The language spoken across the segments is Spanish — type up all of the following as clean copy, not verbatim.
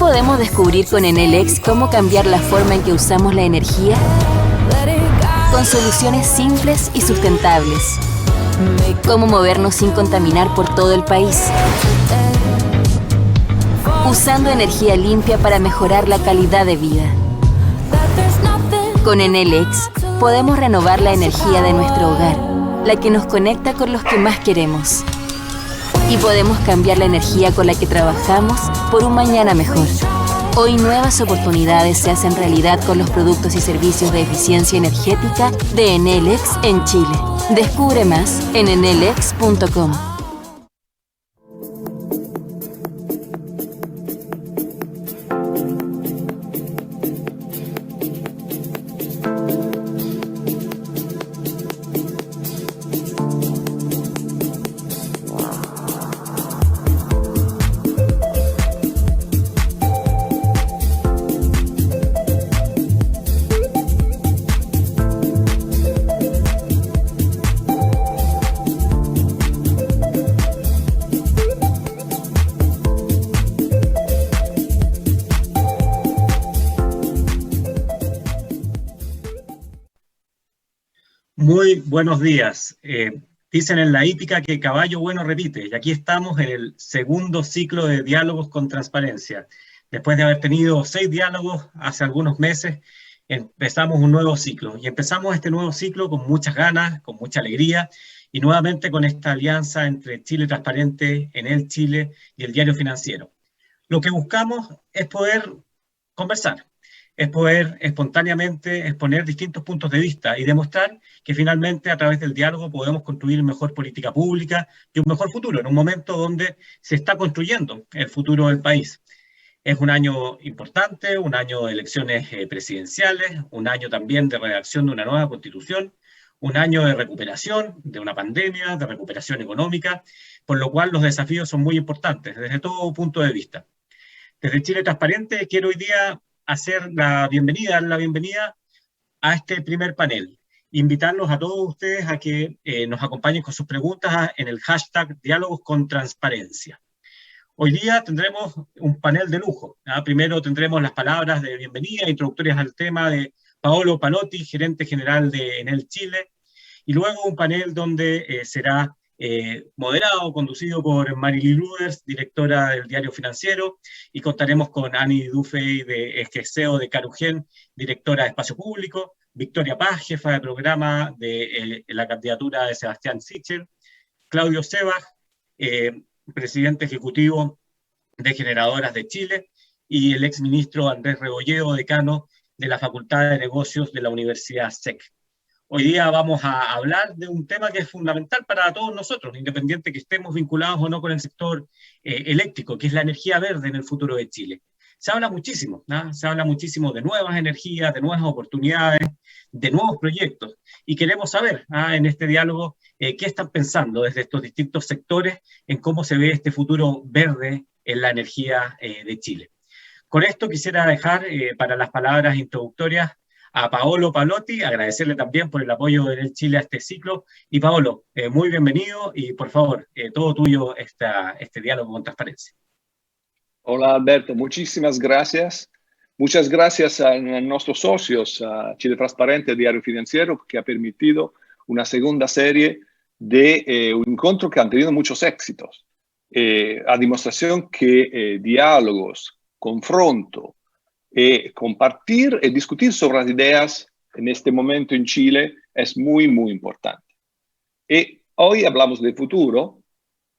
podemos descubrir con Enel X cómo cambiar la forma en que usamos la energía con soluciones simples y sustentables. Cómo movernos sin contaminar por todo el país. Usando energía limpia para mejorar la calidad de vida. Con Enel X podemos renovar la energía de nuestro hogar, la que nos conecta con los que más queremos. Y podemos cambiar la energía con la que trabajamos por un mañana mejor. Hoy nuevas oportunidades se hacen realidad con los productos y servicios de eficiencia energética de Enel X en Chile. Descubre más en enelx.com. Muy buenos días. Dicen en la hípica que caballo bueno repite, y aquí estamos en el segundo ciclo de diálogos con transparencia. Después de haber tenido 6 diálogos hace algunos meses, empezamos un nuevo ciclo. Y empezamos este nuevo ciclo con muchas ganas, con mucha alegría, y nuevamente con esta alianza entre Chile Transparente, Enel Chile y el Diario Financiero. Lo que buscamos es poder conversar, es poder espontáneamente exponer distintos puntos de vista y demostrar que finalmente a través del diálogo podemos construir mejor política pública y un mejor futuro, en un momento donde se está construyendo el futuro del país. Es un año importante, un año de elecciones presidenciales, un año también de redacción de una nueva constitución, un año de recuperación de una pandemia, de recuperación económica, por lo cual los desafíos son muy importantes desde todo punto de vista. Desde Chile Transparente quiero hoy día hacer dar la bienvenida a este primer panel. Invitarlos a todos ustedes a que nos acompañen con sus preguntas en el hashtag Diálogos con Transparencia. Hoy día tendremos un panel de lujo. Primero tendremos las palabras de bienvenida introductorias al tema de Paolo Palotti, gerente general de Enel Chile, y luego un panel donde será moderado, conducido por Marily Luders, directora del Diario Financiero, y contaremos con Annie Dufey, CEO de Carugen, directora de Espacio Público, Victoria Paz, jefa de programa de la candidatura de Sebastián Sichel, Claudio Sebag, presidente ejecutivo de Generadoras de Chile, y el exministro Andrés Rebolledo, decano de la Facultad de Negocios de la Universidad SEC. Hoy día vamos a hablar de un tema que es fundamental para todos nosotros, independiente que estemos vinculados o no con el sector eléctrico, que es la energía verde en el futuro de Chile. Se habla muchísimo, ¿no? Se habla muchísimo de nuevas energías, de nuevas oportunidades, de nuevos proyectos, y queremos saber en este diálogo qué están pensando desde estos distintos sectores en cómo se ve este futuro verde en la energía de Chile. Con esto quisiera dejar para las palabras introductorias a Paolo Palotti, agradecerle también por el apoyo de Enel Chile a este ciclo. Y Paolo, muy bienvenido y por favor, todo tuyo este diálogo con transparencia. Hola Alberto, muchísimas gracias. Muchas gracias a nuestros socios, a Chile Transparente, Diario Financiero, que ha permitido una segunda serie de un encuentro que han tenido muchos éxitos. A demostración que diálogos, confronto, compartir y discutir sobre las ideas en este momento en Chile es muy, muy importante. Y hoy hablamos de futuro,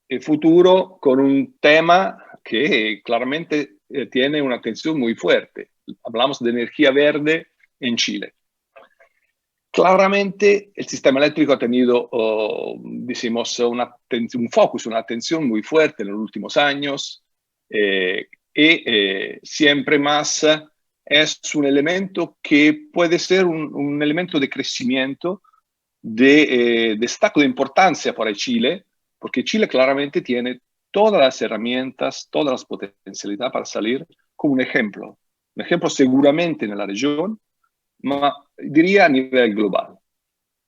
el futuro con un tema que claramente tiene una atención muy fuerte. Hablamos de energía verde en Chile. Claramente el sistema eléctrico ha tenido, decimos, un focus, una atención muy fuerte en los últimos años, siempre más es un elemento que puede ser un elemento de crecimiento, de destaco de importancia para Chile, porque Chile claramente tiene todas las herramientas, todas las potencialidades para salir como un ejemplo seguramente en la región, ma diría a nivel global.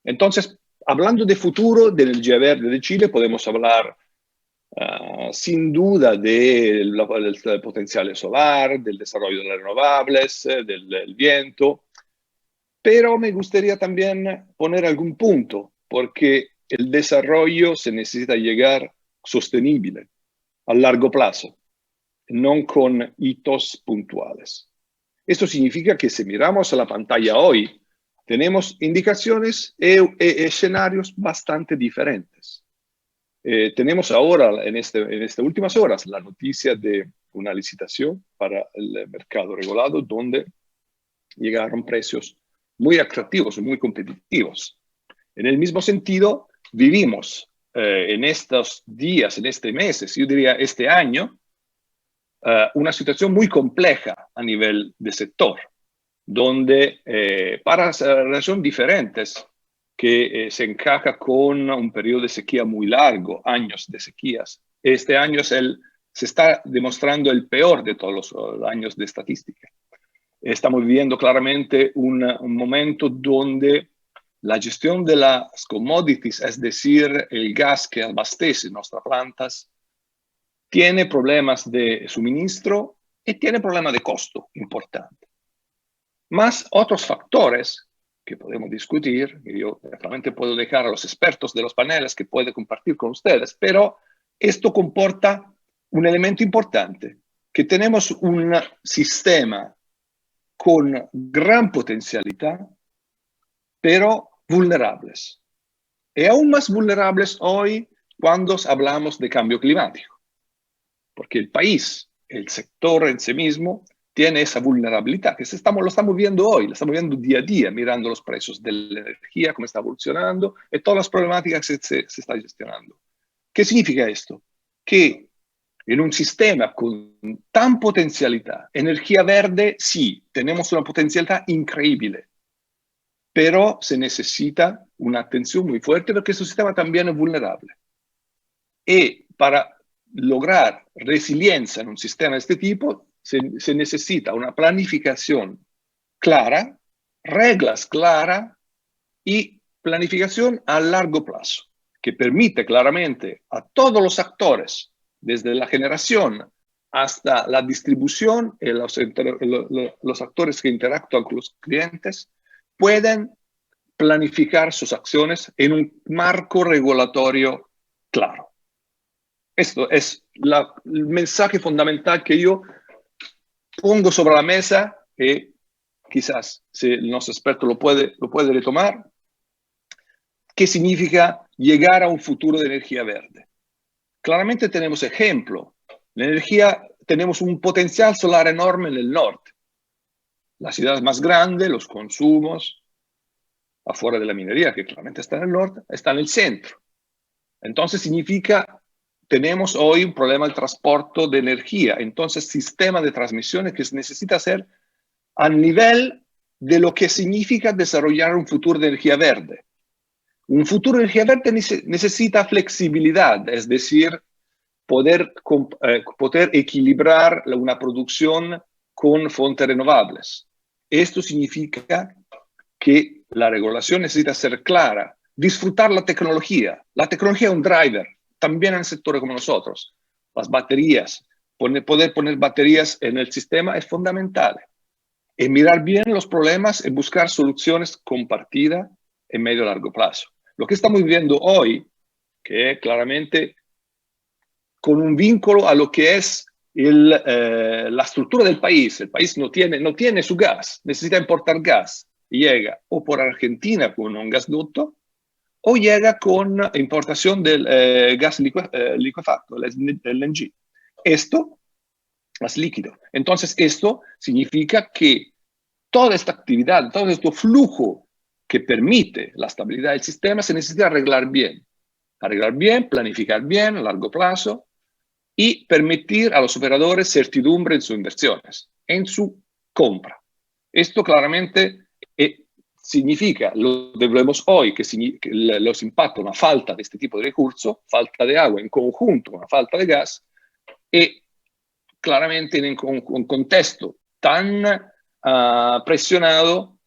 Entonces, hablando de futuro de energía verde de Chile, podemos hablar sin duda del potencial solar, del desarrollo de las renovables, del viento, pero me gustaría también poner algún punto, porque el desarrollo se necesita llegar sostenible a largo plazo, no con hitos puntuales. Esto significa que si miramos a la pantalla hoy, tenemos indicaciones y escenarios bastante diferentes. Tenemos ahora, en estas últimas horas, la noticia de una licitación para el mercado regulado donde llegaron precios muy atractivos y muy competitivos. En el mismo sentido, vivimos en estos días, en estos meses, yo diría este año, una situación muy compleja a nivel de sector, donde para razones diferentes, que se encaja con un periodo de sequía muy largo, años de sequías. Este año se está demostrando el peor de todos los años de estadística. Estamos viviendo claramente un momento donde la gestión de las commodities, es decir, el gas que abastece nuestras plantas, tiene problemas de suministro y tiene problemas de costo importante. Más otros factores que podemos discutir, y yo realmente puedo dejar a los expertos de los paneles que pueden compartir con ustedes, pero esto comporta un elemento importante, que tenemos un sistema con gran potencialidad, pero vulnerables. Y aún más vulnerables hoy cuando hablamos de cambio climático, porque el país, el sector en sí mismo, tiene esa vulnerabilidad, que lo estamos viendo hoy, lo estamos viendo día a día, mirando los precios de la energía, cómo está evolucionando, y todas las problemáticas que se está gestionando. ¿Qué significa esto? Que en un sistema con tan potencialidad, energía verde, sí, tenemos una potencialidad increíble, pero se necesita una atención muy fuerte porque este sistema también es vulnerable. Y para lograr resiliencia en un sistema de este tipo, se necesita una planificación clara, reglas claras y planificación a largo plazo, que permite claramente a todos los actores, desde la generación hasta la distribución y los actores que interactúan con los clientes, pueden planificar sus acciones en un marco regulatorio claro. Esto es el mensaje fundamental que yo pongo sobre la mesa y quizás si nuestro experto lo puede retomar. ¿Qué significa llegar a un futuro de energía verde? Claramente tenemos ejemplo. La energía, tenemos un potencial solar enorme en el norte. La ciudad es más grande, los consumos, afuera de la minería, que claramente está en el norte, está en el centro. Entonces significa, tenemos hoy un problema de transporte de energía. Entonces, sistema de transmisiones que se necesita hacer a nivel de lo que significa desarrollar un futuro de energía verde. Un futuro de energía verde necesita flexibilidad, es decir, poder equilibrar una producción con fuentes renovables. Esto significa que la regulación necesita ser clara, disfrutar la tecnología. La tecnología es un driver, también en sectores como nosotros. Las baterías, poder poner baterías en el sistema es fundamental. Y mirar bien los problemas y buscar soluciones compartidas en medio y largo plazo. Lo que estamos viviendo hoy, que es claramente con un vínculo a lo que es la estructura del país. El país no tiene su gas, necesita importar gas. Llega o por Argentina con un gasducto o llega con importación del gas liquefacto, el LNG. Esto es líquido. Entonces, esto significa que toda esta actividad, todo este flujo que permite la estabilidad del sistema se necesita arreglar bien. Arreglar bien, planificar bien a largo plazo y permitir a los operadores certidumbre en sus inversiones, en su compra. Esto claramente significa, lo vemos hoy, que los impacta una falta de este tipo de recursos, falta de agua en conjunto, una falta de gas, y claramente en un contexto tan presionado,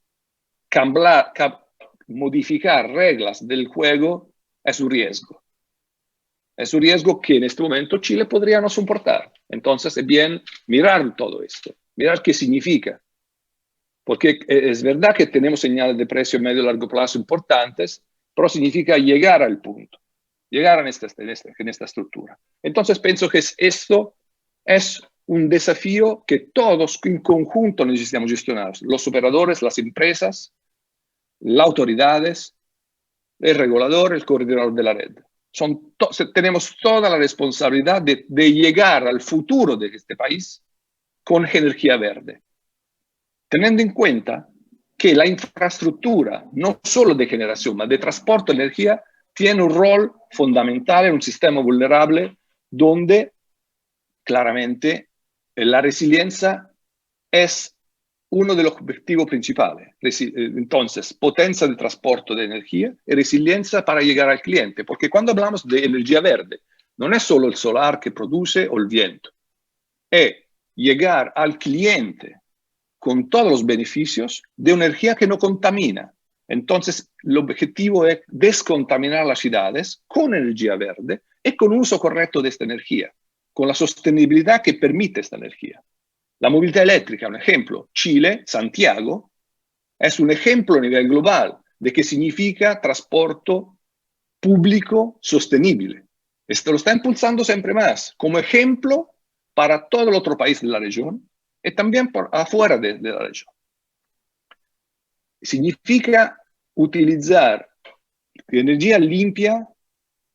modificar reglas del juego es un riesgo. Es un riesgo que en este momento Chile podría no soportar. Entonces es bien mirar todo esto, mirar qué significa. Porque es verdad que tenemos señales de precio a medio y largo plazo importantes, pero significa llegar al punto, llegar en esta estructura. Entonces pienso que esto es un desafío que todos en conjunto necesitamos gestionar. Los operadores, las empresas, las autoridades, el regulador, el coordinador de la red. Tenemos toda la responsabilidad de llegar al futuro de este país con energía verde, teniendo en cuenta que la infraestructura, no solo de generación, sino de transporte de energía, tiene un rol fundamental en un sistema vulnerable donde claramente la resiliencia es uno de los objetivos principales. Entonces, potencia de transporte de energía y resiliencia para llegar al cliente, porque cuando hablamos de energía verde, no es solo el solar que produce o el viento, es llegar al cliente con todos los beneficios de una energía que no contamina. Entonces, el objetivo es descontaminar las ciudades con energía verde y con uso correcto de esta energía, con la sostenibilidad que permite esta energía. La movilidad eléctrica, un ejemplo. Chile, Santiago, es un ejemplo a nivel global de qué significa transporte público sostenible. Esto lo está impulsando siempre más como ejemplo para todo el otro país de la región y también por afuera de la región. Significa utilizar energía limpia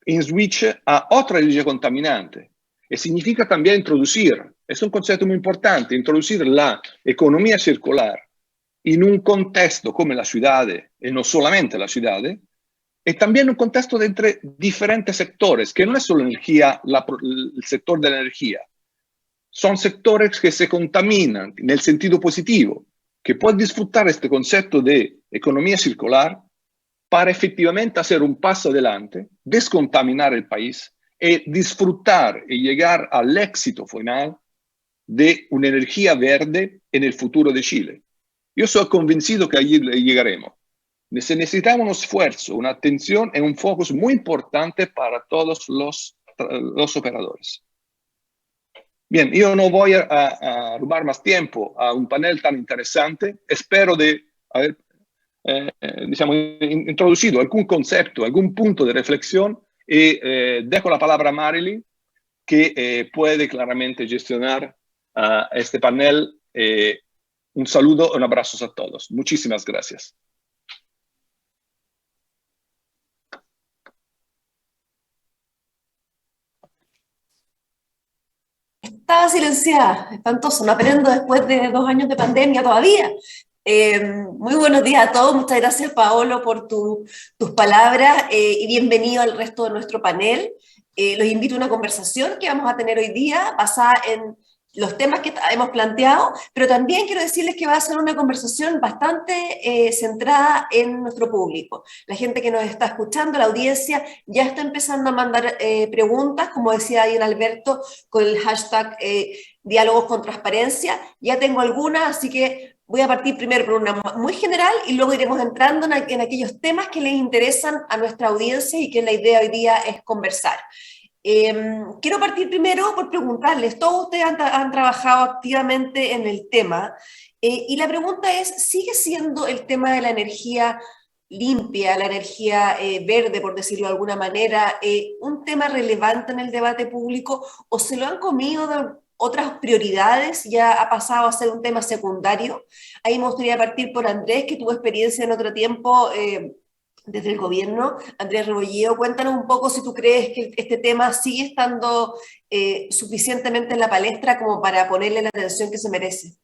en switch a otra energía contaminante. Y significa también introducir, es un concepto muy importante, introducir la economía circular en un contexto como la ciudad, y no solamente la ciudad, y también un contexto entre diferentes sectores, que no es solo energía, el sector de la energía. Son sectores que se contaminan en el sentido positivo, que pueden disfrutar este concepto de economía circular para efectivamente hacer un paso adelante, descontaminar el país y disfrutar y llegar al éxito final de una energía verde en el futuro de Chile. Yo soy convencido que allí llegaremos. Necesitamos un esfuerzo, una atención y un foco muy importante para todos los operadores. Bien, yo no voy a robar más tiempo a un panel tan interesante. Espero de haber introducido algún concepto, algún punto de reflexión y dejo la palabra a Marilyn, que puede claramente gestionar este panel. Un saludo y un abrazo a todos. Muchísimas gracias. Estaba silenciada, espantoso, no aprendo después de 2 años de pandemia todavía. Muy buenos días a todos, muchas gracias Paolo por tus palabras y bienvenido al resto de nuestro panel. Los invito a una conversación que vamos a tener hoy día basada en los temas que hemos planteado, pero también quiero decirles que va a ser una conversación bastante centrada en nuestro público. La gente que nos está escuchando, la audiencia, ya está empezando a mandar preguntas, como decía ahí en Alberto, con el hashtag diálogos con transparencia. Ya tengo algunas, así que voy a partir primero por una muy general y luego iremos entrando en aquellos temas que les interesan a nuestra audiencia y que la idea hoy día es conversar. Quiero partir primero por preguntarles, todos ustedes han trabajado activamente en el tema y la pregunta es, ¿sigue siendo el tema de la energía limpia, la energía verde, por decirlo de alguna manera, un tema relevante en el debate público o se lo han comido de otras prioridades, ya ha pasado a ser un tema secundario? Ahí me gustaría partir por Andrés, que tuvo experiencia en otro tiempo desde el gobierno. Andrés Rebolledo, cuéntanos un poco si tú crees que este tema sigue estando suficientemente en la palestra como para ponerle la atención que se merece.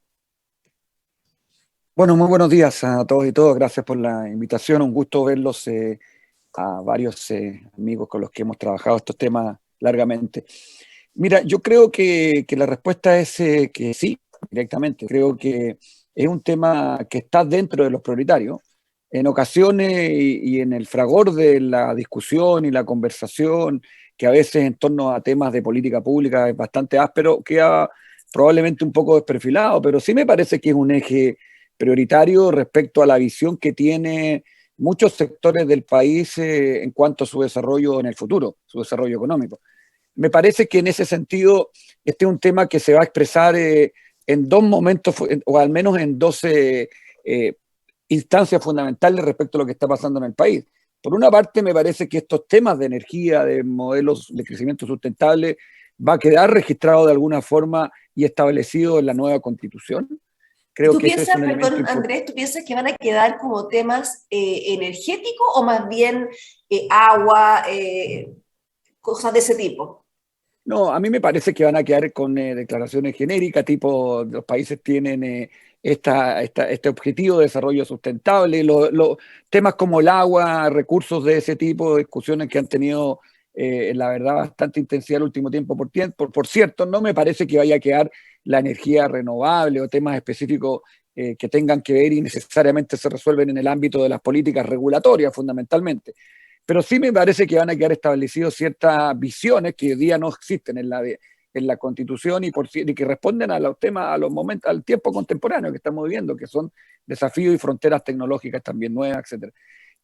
Bueno, muy buenos días a todos y todas. Gracias por la invitación. Un gusto verlos a varios amigos con los que hemos trabajado estos temas largamente. Mira, yo creo que la respuesta es que sí, directamente. Creo que es un tema que está dentro de los prioritarios. En ocasiones y en el fragor de la discusión y la conversación, que a veces en torno a temas de política pública es bastante áspero, queda probablemente un poco desperfilado, pero sí me parece que es un eje prioritario respecto a la visión que tiene muchos sectores del país en cuanto a su desarrollo en el futuro, su desarrollo económico. Me parece que en ese sentido este es un tema que se va a expresar en dos momentos, o al menos en dos instancias fundamentales respecto a lo que está pasando en el país. Por una parte, me parece que estos temas de energía, de modelos de crecimiento sustentable, va a quedar registrado de alguna forma y establecido en la nueva Constitución. Creo ¿Tú que ese es piensas, un elemento perdón, importante. Andrés, tú piensas que van a quedar como temas energéticos o más bien agua, cosas de ese tipo? No, a mí me parece que van a quedar con declaraciones genéricas, tipo los países tienen este objetivo de desarrollo sustentable, temas como el agua, recursos de ese tipo, discusiones que han tenido, la verdad, bastante intensidad el último tiempo. Por cierto, no me parece que vaya a quedar la energía renovable o temas específicos que tengan que ver y necesariamente se resuelven en el ámbito de las políticas regulatorias, fundamentalmente. Pero sí me parece que van a quedar establecidas ciertas visiones que hoy día no existen en la Constitución y que responden a los temas, a los momentos, al tiempo contemporáneo que estamos viviendo, que son desafíos y fronteras tecnológicas también nuevas, etc.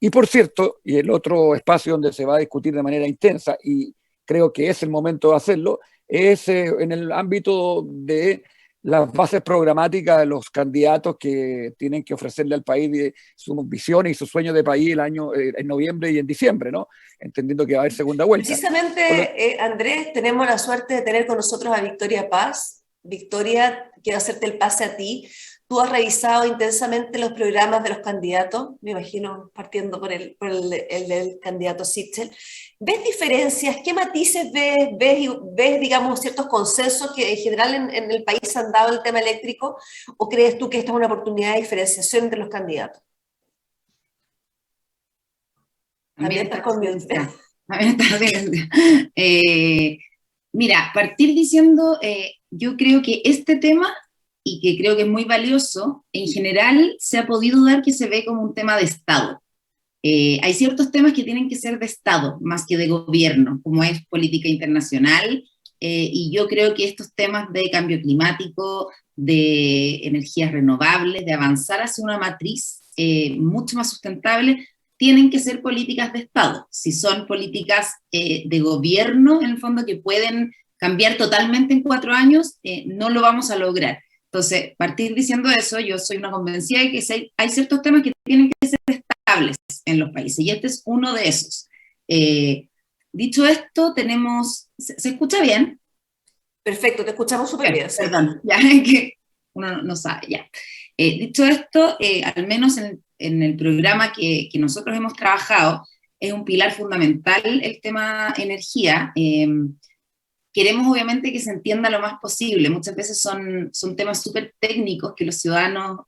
Y por cierto, y el otro espacio donde se va a discutir de manera intensa, y creo que es el momento de hacerlo, es en el ámbito de las bases programáticas de los candidatos que tienen que ofrecerle al país sus visiones y sus sueños de país el año en noviembre y en diciembre, ¿no? Entendiendo que va a haber segunda vuelta. Precisamente, Andrés, tenemos la suerte de tener con nosotros a Victoria Paz. Victoria, quiero hacerte el pase a ti. Tú has revisado intensamente los programas de los candidatos, me imagino partiendo por el del candidato Sichel. ¿Ves diferencias? ¿Qué matices ves, digamos, ciertos consensos que en general en el país han dado el tema eléctrico? ¿O crees tú que esta es una oportunidad de diferenciación entre los candidatos? También estás conmigo. Mira, partir diciendo, yo creo que este tema, y que creo que es muy valioso, en general se ha podido dar que se ve como un tema de Estado. Hay ciertos temas que tienen que ser de Estado, más que de gobierno, como es política internacional, y yo creo que estos temas de cambio climático, de energías renovables, de avanzar hacia una matriz mucho más sustentable, tienen que ser políticas de Estado. Si son políticas de gobierno, en el fondo, que pueden cambiar totalmente en 4 años, no lo vamos a lograr. Entonces, partir diciendo eso, yo soy una convencida de que hay ciertos temas que tienen que ser estables en los países, y este es uno de esos. Dicho esto, ¿se escucha bien? Perfecto, te escuchamos súper bien. Perdón, ya es que uno no sabe, ya. Dicho esto, al menos en el programa que nosotros hemos trabajado, es un pilar fundamental el tema energía. Queremos obviamente que se entienda lo más posible. Muchas veces son temas súper técnicos que los ciudadanos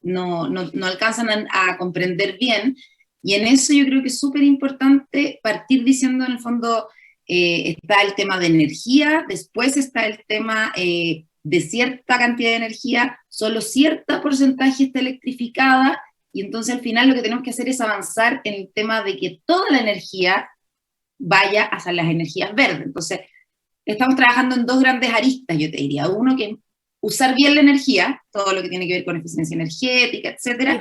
no alcanzan a comprender bien, y en eso yo creo que es súper importante partir diciendo, en el fondo, está el tema de energía, después está el tema de cierta cantidad de energía, solo cierto porcentaje está electrificada, y entonces al final lo que tenemos que hacer es avanzar en el tema de que toda la energía vaya hacia las energías verdes. Entonces, estamos trabajando en 2 grandes aristas, yo te diría. Uno, que usar bien la energía, todo lo que tiene que ver con eficiencia energética, etcétera.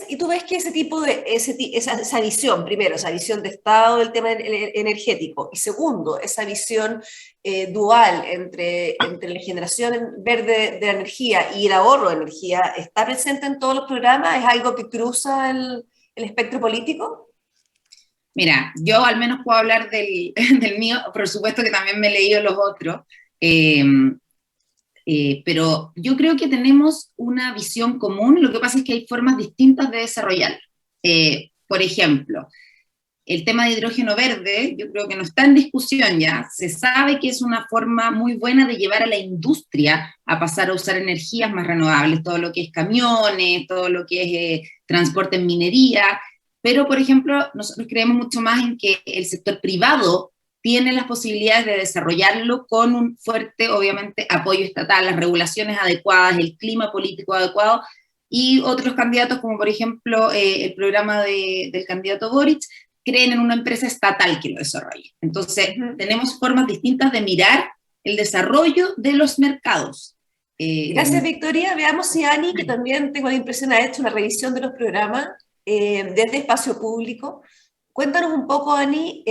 ¿Y tú ves que ese tipo de, esa visión, primero, esa visión de Estado del tema energético, y segundo, esa visión dual entre la generación verde de la energía y el ahorro de energía, ¿está presente en todos los programas? ¿Es algo que cruza el espectro político? Mira, yo al menos puedo hablar del mío, por supuesto que también me he leído los otros, pero yo creo que tenemos una visión común. Lo que pasa es que hay formas distintas de desarrollar. Por ejemplo, el tema de hidrógeno verde, yo creo que no está en discusión ya. Se sabe que es una forma muy buena de llevar a la industria a pasar a usar energías más renovables, todo lo que es camiones, todo lo que es transporte en minería. Pero, por ejemplo, nosotros creemos mucho más en que el sector privado tiene las posibilidades de desarrollarlo con un fuerte, obviamente, apoyo estatal, las regulaciones adecuadas, el clima político adecuado, y otros candidatos, como por ejemplo el programa del candidato Boric, creen en una empresa estatal que lo desarrolle. Entonces, tenemos formas distintas de mirar el desarrollo de los mercados. Gracias, Victoria. Veamos si Ani, que también tengo la impresión ha hecho una revisión de los programas, desde espacio público. Cuéntanos un poco, Ani,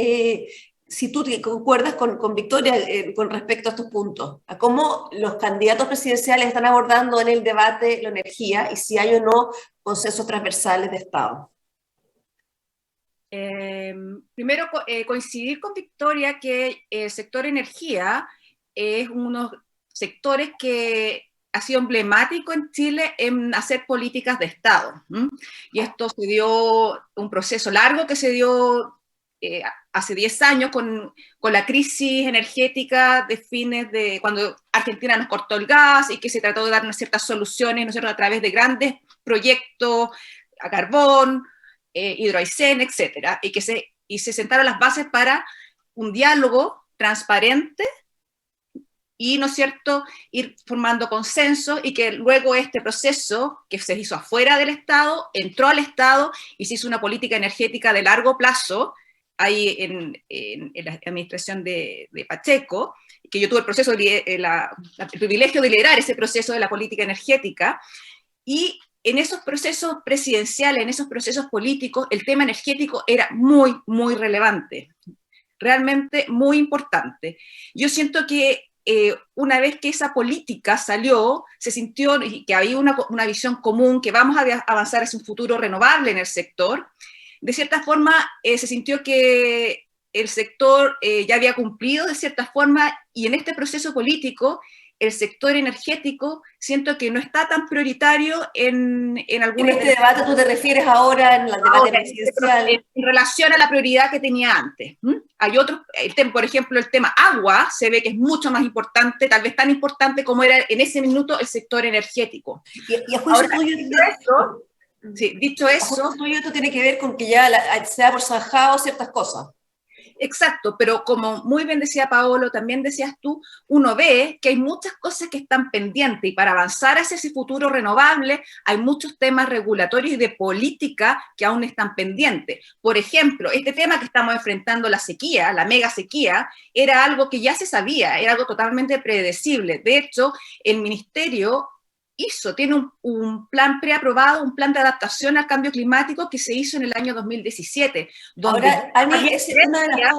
si tú concuerdas con Victoria con respecto a estos puntos, a cómo los candidatos presidenciales están abordando en el debate la energía y si hay o no consensos transversales de Estado. Primero, coincidir con Victoria que el sector energía es uno de los sectores que ha sido emblemático en Chile en hacer políticas de Estado. Y esto se dio, un proceso largo que se dio hace 10 años con la crisis energética de fines de cuando Argentina nos cortó el gas y que se trató de dar unas ciertas soluciones, ¿no es cierto?, a través de grandes proyectos a carbón, Hidroaicén, etcétera, y se sentaron las bases para un diálogo transparente y, ¿no es cierto?, ir formando consenso, y que luego este proceso que se hizo afuera del Estado, entró al Estado y se hizo una política energética de largo plazo, ahí en la administración de Pacheco, que yo tuve el privilegio de liderar ese proceso de la política energética, y en esos procesos presidenciales, en esos procesos políticos, el tema energético era muy, muy relevante, realmente muy importante. Yo siento que una vez que esa política salió, se sintió que había una visión común, que vamos a avanzar hacia un futuro renovable en el sector. De cierta forma, se sintió que el sector ya había cumplido de cierta forma, y en este proceso político, el sector energético siento que no está tan prioritario en algunos... ¿En este debate tú te refieres ahora en el debate presidencial? En relación a la prioridad que tenía antes. Hay otros, por ejemplo, el tema agua, se ve que es mucho más importante, tal vez tan importante como era en ese minuto el sector energético. Y a juicio tuyo... Dicho eso... Esto tiene que ver con que ya se ha por zanjado ciertas cosas. Exacto, pero como muy bien decía Paolo, también decías tú, uno ve que hay muchas cosas que están pendientes, y para avanzar hacia ese futuro renovable hay muchos temas regulatorios y de política que aún están pendientes. Por ejemplo, este tema que estamos enfrentando, la sequía, la mega sequía, era algo que ya se sabía, era algo totalmente predecible. De hecho, el ministerio tiene un plan preaprobado, un plan de adaptación al cambio climático que se hizo en el año 2017. Ahora, Ani, una de las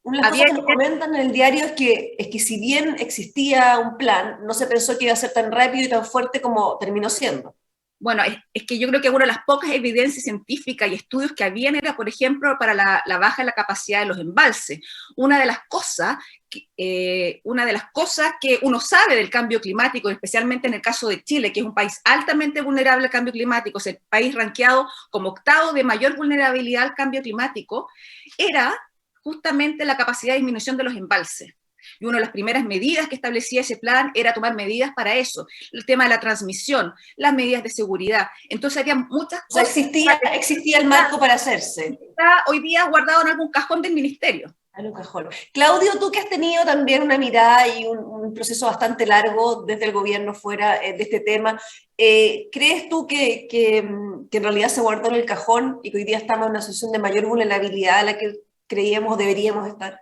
cosas que nos comentan en el diario es que si bien existía un plan, no se pensó que iba a ser tan rápido y tan fuerte como terminó siendo. Bueno, es que yo creo que una de las pocas evidencias científicas y estudios que habían era, por ejemplo, para la baja de la capacidad de los embalses. Una de las cosas que uno sabe del cambio climático, especialmente en el caso de Chile, que es un país altamente vulnerable al cambio climático, es el país rankeado como 8º de mayor vulnerabilidad al cambio climático, era justamente la capacidad de disminución de los embalses. Y una de las primeras medidas que establecía ese plan era tomar medidas para eso, el tema de la transmisión, las medidas de seguridad. Entonces había muchas cosas. O sea, existía el marco para hacerse. Está hoy día guardado en algún cajón del ministerio. En un cajón. Claudio, tú que has tenido también una mirada y un proceso bastante largo desde el gobierno fuera de este tema, ¿crees tú que en realidad se guardó en el cajón y que hoy día estamos en una situación de mayor vulnerabilidad a la que creíamos deberíamos estar?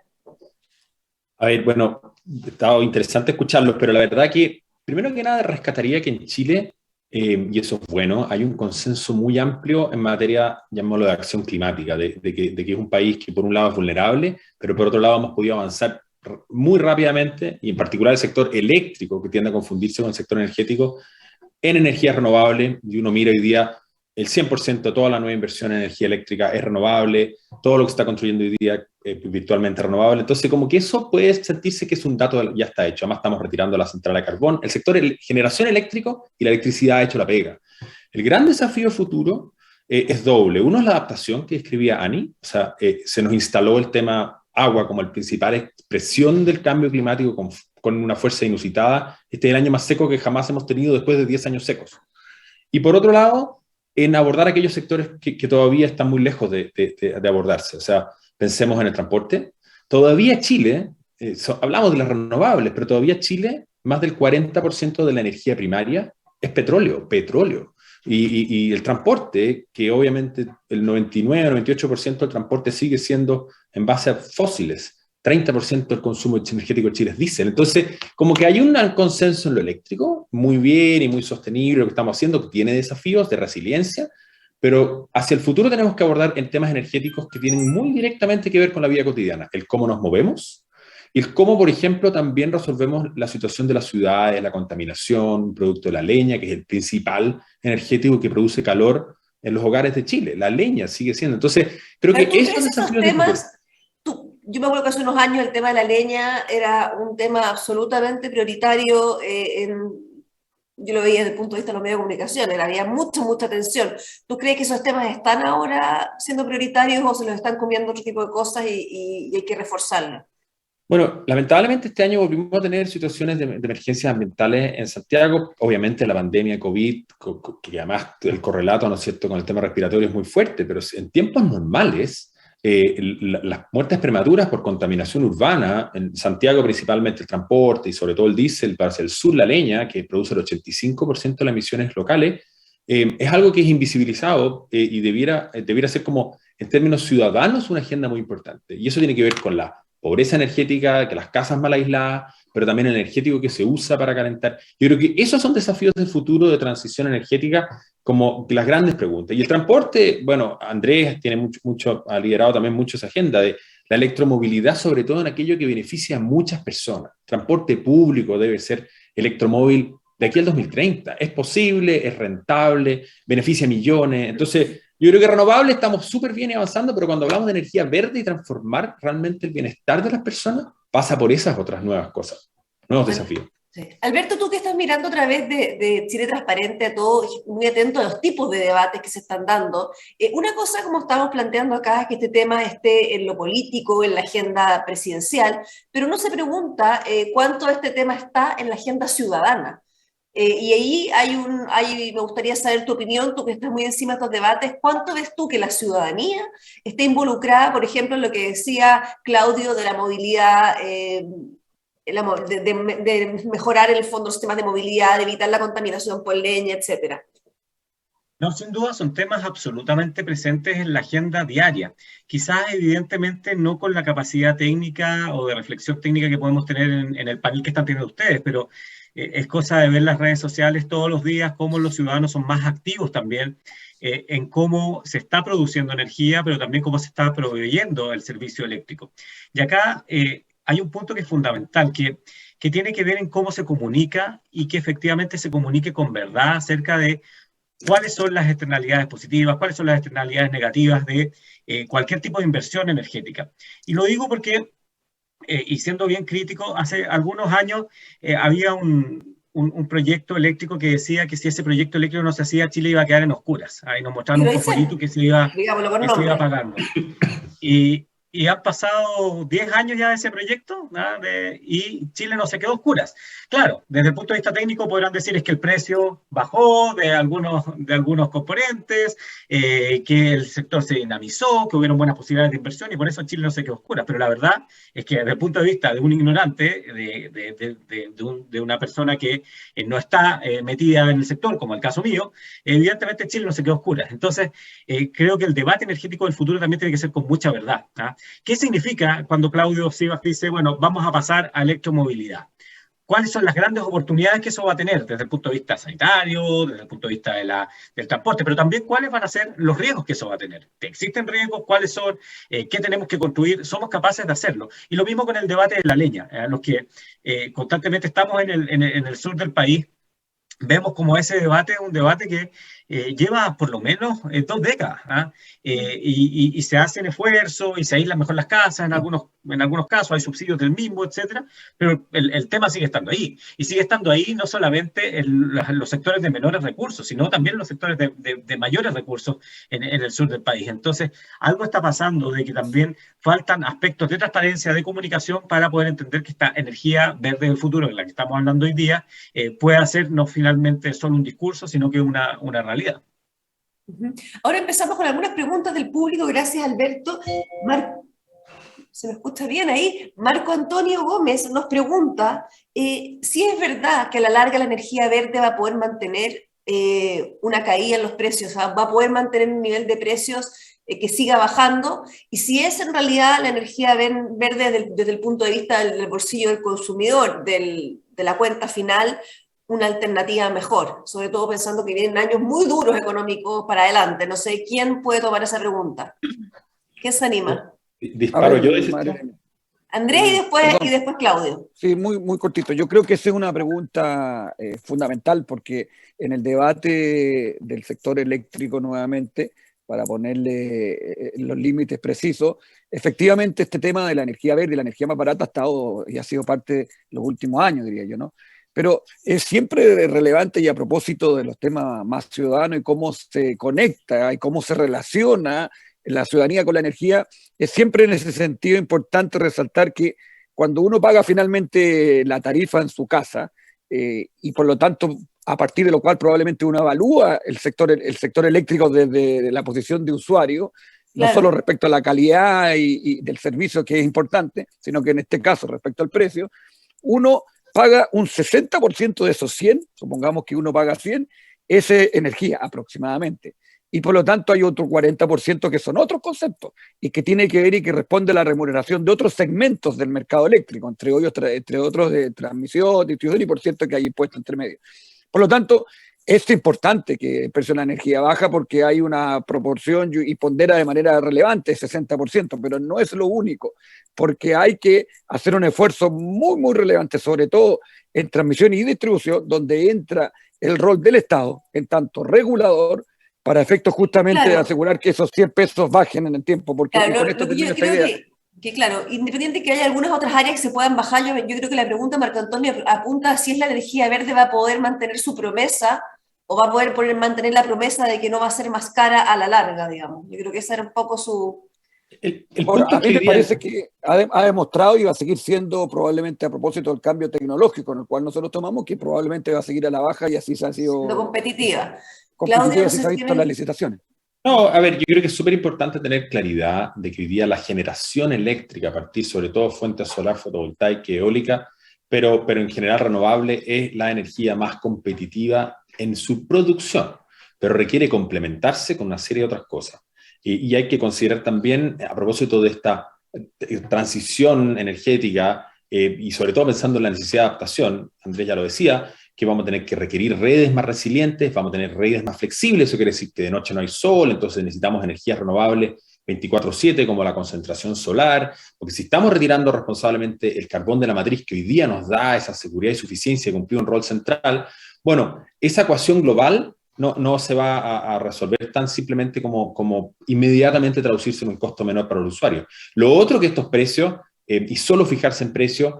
A ver, bueno, ha estado interesante escucharlos, pero la verdad que, primero que nada, rescataría que en Chile, y eso es bueno, hay un consenso muy amplio en materia, llamémoslo, de acción climática, de que es un país que por un lado es vulnerable, pero por otro lado hemos podido avanzar muy rápidamente, y en particular el sector eléctrico, que tiende a confundirse con el sector energético, en energía renovable. Y uno mira hoy día el 100% de toda la nueva inversión en energía eléctrica es renovable, todo lo que se está construyendo hoy día es virtualmente renovable. Entonces, como que eso puede sentirse que es un dato ya está hecho. Además, estamos retirando la central de carbón. El sector de generación eléctrico y la electricidad ha hecho la pega. El gran desafío futuro es doble. Uno es la adaptación que escribía Ani, o sea, se nos instaló el tema agua como la principal expresión del cambio climático con una fuerza inusitada. Este es el año más seco que jamás hemos tenido después de 10 años secos. Y por otro lado, en abordar aquellos sectores que todavía están muy lejos de abordarse. O sea, pensemos en el transporte. Todavía Chile, hablamos de las renovables, pero todavía Chile, más del 40% de la energía primaria es petróleo. Y el transporte, que obviamente el 99-98% del transporte sigue siendo en base a fósiles. 30% del consumo energético de Chile es diésel. Entonces, como que hay un consenso en lo eléctrico, muy bien y muy sostenible lo que estamos haciendo, que tiene desafíos de resiliencia, pero hacia el futuro tenemos que abordar en temas energéticos que tienen muy directamente que ver con la vida cotidiana, el cómo nos movemos y el cómo, por ejemplo, también resolvemos la situación de las ciudades, la contaminación, producto de la leña, que es el principal energético que produce calor en los hogares de Chile. La leña sigue siendo. Entonces, creo que estos desafíos de futuro. Yo me acuerdo que hace unos años el tema de la leña era un tema absolutamente prioritario yo lo veía desde el punto de vista de los medios de comunicación, había mucha atención. ¿Tú crees que esos temas están ahora siendo prioritarios o se los están comiendo otro tipo de cosas y hay que reforzarlos? Bueno, lamentablemente este año volvimos a tener situaciones de emergencias ambientales en Santiago. Obviamente la pandemia COVID, que además el correlato, ¿no es cierto?, con el tema respiratorio es muy fuerte, pero en tiempos normales, las muertes prematuras por contaminación urbana, en Santiago principalmente el transporte y sobre todo el diésel, para el sur la leña, que produce el 85% de las emisiones locales, es algo que es invisibilizado y debiera ser como, en términos ciudadanos, una agenda muy importante. Y eso tiene que ver con la pobreza energética, que las casas mal aisladas, pero también el energético que se usa para calentar. Yo creo que esos son desafíos del futuro de transición energética, como las grandes preguntas. Y el transporte, bueno, Andrés tiene ha liderado también mucho esa agenda de la electromovilidad, sobre todo en aquello que beneficia a muchas personas. Transporte público debe ser electromóvil de aquí al 2030. Es posible, es rentable, beneficia a millones. Entonces, yo creo que renovable estamos súper bien y avanzando, pero cuando hablamos de energía verde y transformar realmente el bienestar de las personas, pasa por esas otras nuevas cosas, nuevos desafíos. Sí. Alberto, tú que estás mirando a través de Chile Transparente a todo, muy atento a los tipos de debates que se están dando, una cosa como estamos planteando acá es que este tema esté en lo político, en la agenda presidencial, pero uno se pregunta cuánto este tema está en la agenda ciudadana. Y ahí me gustaría saber tu opinión, tú que estás muy encima de estos debates, ¿cuánto ves tú que la ciudadanía esté involucrada, por ejemplo, en lo que decía Claudio de la movilidad, de mejorar en el fondo los sistemas de movilidad, de evitar la contaminación por leña, etcétera? No, sin duda son temas absolutamente presentes en la agenda diaria. Quizás, evidentemente, no con la capacidad técnica o de reflexión técnica que podemos tener en el panel que están teniendo ustedes, pero es cosa de ver las redes sociales todos los días, cómo los ciudadanos son más activos también en cómo se está produciendo energía, pero también cómo se está proveyendo el servicio eléctrico. Y acá hay un punto que es fundamental, que tiene que ver en cómo se comunica y que efectivamente se comunique con verdad acerca de cuáles son las externalidades positivas, cuáles son las externalidades negativas de cualquier tipo de inversión energética. Y lo digo porque, y siendo bien crítico, hace algunos años había un proyecto eléctrico que decía que si ese proyecto eléctrico no se hacía, Chile iba a quedar en oscuras. Ahí nos mostraron un fosforito que se iba apagando. Y han pasado 10 años ya de ese proyecto, ¿no? Y Chile no se quedó a oscuras. Claro, desde el punto de vista técnico podrán decir es que el precio bajó de algunos componentes, que el sector se dinamizó, que hubieron buenas posibilidades de inversión y por eso Chile no se quedó a oscuras. Pero la verdad es que desde el punto de vista de un ignorante, de una persona que no está metida en el sector, como el caso mío, evidentemente Chile no se quedó a oscuras. Entonces, creo que el debate energético del futuro también tiene que ser con mucha verdad, ¿ah? ¿Qué significa cuando Claudio Sivas dice, bueno, vamos a pasar a electromovilidad? ¿Cuáles son las grandes oportunidades que eso va a tener desde el punto de vista sanitario, desde el punto de vista del transporte, pero también cuáles van a ser los riesgos que eso va a tener? ¿Existen riesgos? ¿Cuáles son? ¿Qué tenemos que construir? ¿Somos capaces de hacerlo? Y lo mismo con el debate de la leña, los que constantemente estamos en el sur del país. Vemos como ese debate es un debate que lleva por lo menos 2 décadas, ¿ah? Y se hacen esfuerzos y se aíslan mejor las casas, en algunos casos hay subsidios del mismo, etcétera, pero el tema sigue estando ahí. Y sigue estando ahí no solamente los sectores de menores recursos, sino también los sectores de mayores recursos en el sur del país. Entonces, algo está pasando de que también faltan aspectos de transparencia, de comunicación, para poder entender que esta energía verde del futuro, en la que estamos hablando hoy día, pueda ser no finalmente solo un discurso, sino que una realidad. Ahora empezamos con algunas preguntas del público. Gracias, Alberto. ¿Se me escucha bien ahí? Marco Antonio Gómez nos pregunta si es verdad que a la larga la energía verde va a poder mantener una caída en los precios, o sea, va a poder mantener un nivel de precios que siga bajando, y si es en realidad la energía verde desde el punto de vista del bolsillo del consumidor, de la cuenta final, una alternativa mejor, sobre todo pensando que vienen años muy duros económicos para adelante. No sé quién puede tomar esa pregunta. ¿Quién se anima? Disparo yo. Andrés y después Claudio. Sí, muy cortito. Yo creo que esa es una pregunta fundamental, porque en el debate del sector eléctrico nuevamente, para ponerle los límites precisos, efectivamente este tema de la energía verde y la energía más barata ha estado y ha sido parte de los últimos años, diría yo, ¿no? Pero es siempre relevante, y a propósito de los temas más ciudadanos y cómo se conecta y cómo se relaciona la ciudadanía con la energía, es siempre en ese sentido importante resaltar que cuando uno paga finalmente la tarifa en su casa, y por lo tanto a partir de lo cual probablemente uno evalúa el sector eléctrico desde la posición de usuario, no solo respecto a la calidad y del servicio, que es importante, sino que en este caso respecto al precio, uno paga un 60% de esos 100, supongamos que uno paga 100, es energía aproximadamente. Y por lo tanto hay otro 40% que son otros conceptos y que tiene que ver y que responde a la remuneración de otros segmentos del mercado eléctrico, entre otros de transmisión, distribución, y por cierto que hay impuestos entre medio. Por lo tanto, es importante que el precio de la energía baja, porque hay una proporción y pondera de manera relevante, 60%, pero no es lo único, porque hay que hacer un esfuerzo muy relevante, sobre todo en transmisión y distribución, donde entra el rol del Estado en tanto regulador, para efectos justamente de asegurar que esos 100 pesos bajen en el tiempo, porque con esto tenemos esta idea. Que claro, independiente que haya algunas otras áreas que se puedan bajar, yo creo que la pregunta, Marco Antonio, apunta a si es la energía verde va a poder mantener su promesa o va a poder mantener la promesa de que no va a ser más cara a la larga, digamos. Yo creo que esa era un poco su... A mí me parece que ha demostrado y va a seguir siendo, probablemente a propósito del cambio tecnológico en el cual nosotros tomamos, que probablemente va a seguir a la baja, y así se ha sido... Siendo competitiva. Claudio, así se ha visto en las licitaciones. No, a ver, yo creo que es súper importante tener claridad de que hoy día la generación eléctrica, a partir sobre todo de fuentes solar, fotovoltaica, eólica, pero en general renovable, es la energía más competitiva en su producción, pero requiere complementarse con una serie de otras cosas. Y hay que considerar también, a propósito de esta transición energética, y sobre todo pensando en la necesidad de adaptación, Andrés ya lo decía, que vamos a tener que requerir redes más resilientes, vamos a tener redes más flexibles, eso quiere decir que de noche no hay sol, entonces necesitamos energías renovables 24/7, como la concentración solar, porque si estamos retirando responsablemente el carbón de la matriz que hoy día nos da esa seguridad y suficiencia y cumplir un rol central, bueno, esa ecuación global no se va a resolver tan simplemente como inmediatamente traducirse en un costo menor para el usuario. Lo otro que estos precios, y solo fijarse en precios,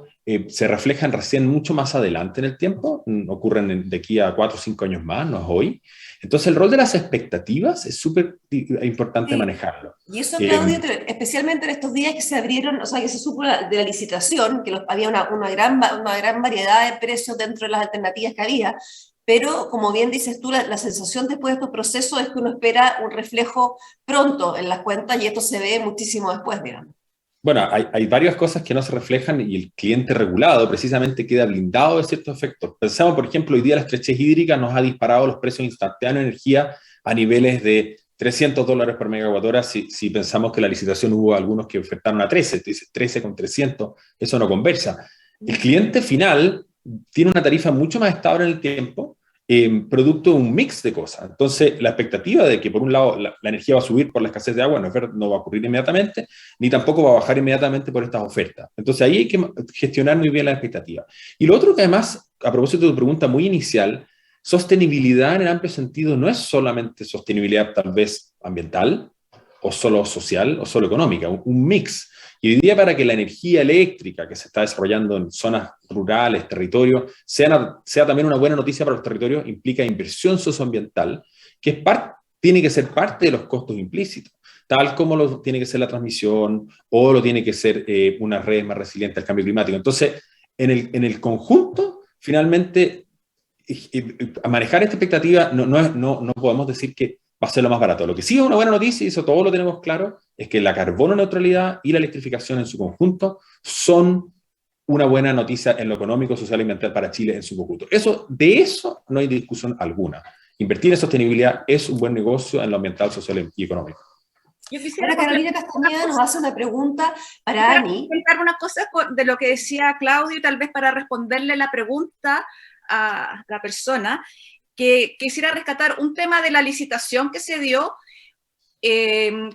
se reflejan recién mucho más adelante en el tiempo, ocurren de aquí a 4 o 5 años más, no es hoy. Entonces el rol de las expectativas es súper importante manejarlo. Y eso, Claudio, especialmente en estos días que se abrieron, o sea, que se supo de la licitación, que había una gran variedad de precios dentro de las alternativas que había, pero como bien dices tú, la sensación después de estos procesos es que uno espera un reflejo pronto en las cuentas, y esto se ve muchísimo después, digamos. Bueno, hay varias cosas que no se reflejan, y el cliente regulado precisamente queda blindado de ciertos efectos. Pensamos, por ejemplo, hoy día la estrechez hídrica nos ha disparado los precios instantáneos de energía a niveles de $300 por megawatt hora. Si pensamos que la licitación hubo algunos que ofertaron a 13, dice 13 con 300, eso no conversa. El cliente final tiene una tarifa mucho más estable en el tiempo, producto de un mix de cosas. Entonces, la expectativa de que por un lado la energía va a subir por la escasez de agua no va a ocurrir inmediatamente, ni tampoco va a bajar inmediatamente por estas ofertas. Entonces, ahí hay que gestionar muy bien la expectativa. Y lo otro que además, a propósito de tu pregunta muy inicial, sostenibilidad en el amplio sentido no es solamente sostenibilidad tal vez ambiental, o solo social, o solo económica, un mix. Y hoy día, para que la energía eléctrica que se está desarrollando en zonas rurales, territorios, sea también una buena noticia para los territorios, implica inversión socioambiental, que tiene que ser parte de los costos implícitos, tal como lo tiene que ser la transmisión, o lo tiene que ser una red más resiliente al cambio climático. Entonces, en el conjunto, finalmente, a manejar esta expectativa, no podemos decir que va a ser lo más barato. Lo que sí es una buena noticia, y eso todos lo tenemos claro, es que la carbono neutralidad y la electrificación en su conjunto son una buena noticia en lo económico, social y ambiental para Chile en su conjunto. De eso no hay discusión alguna. Invertir en sostenibilidad es un buen negocio en lo ambiental, social y económico. Yo quisiera, Carolina Castañeda nos hace una pregunta para Ani. Comentar una cosa de lo que decía Claudio, y tal vez para responderle la pregunta a la persona, que quisiera rescatar un tema de la licitación que se dio.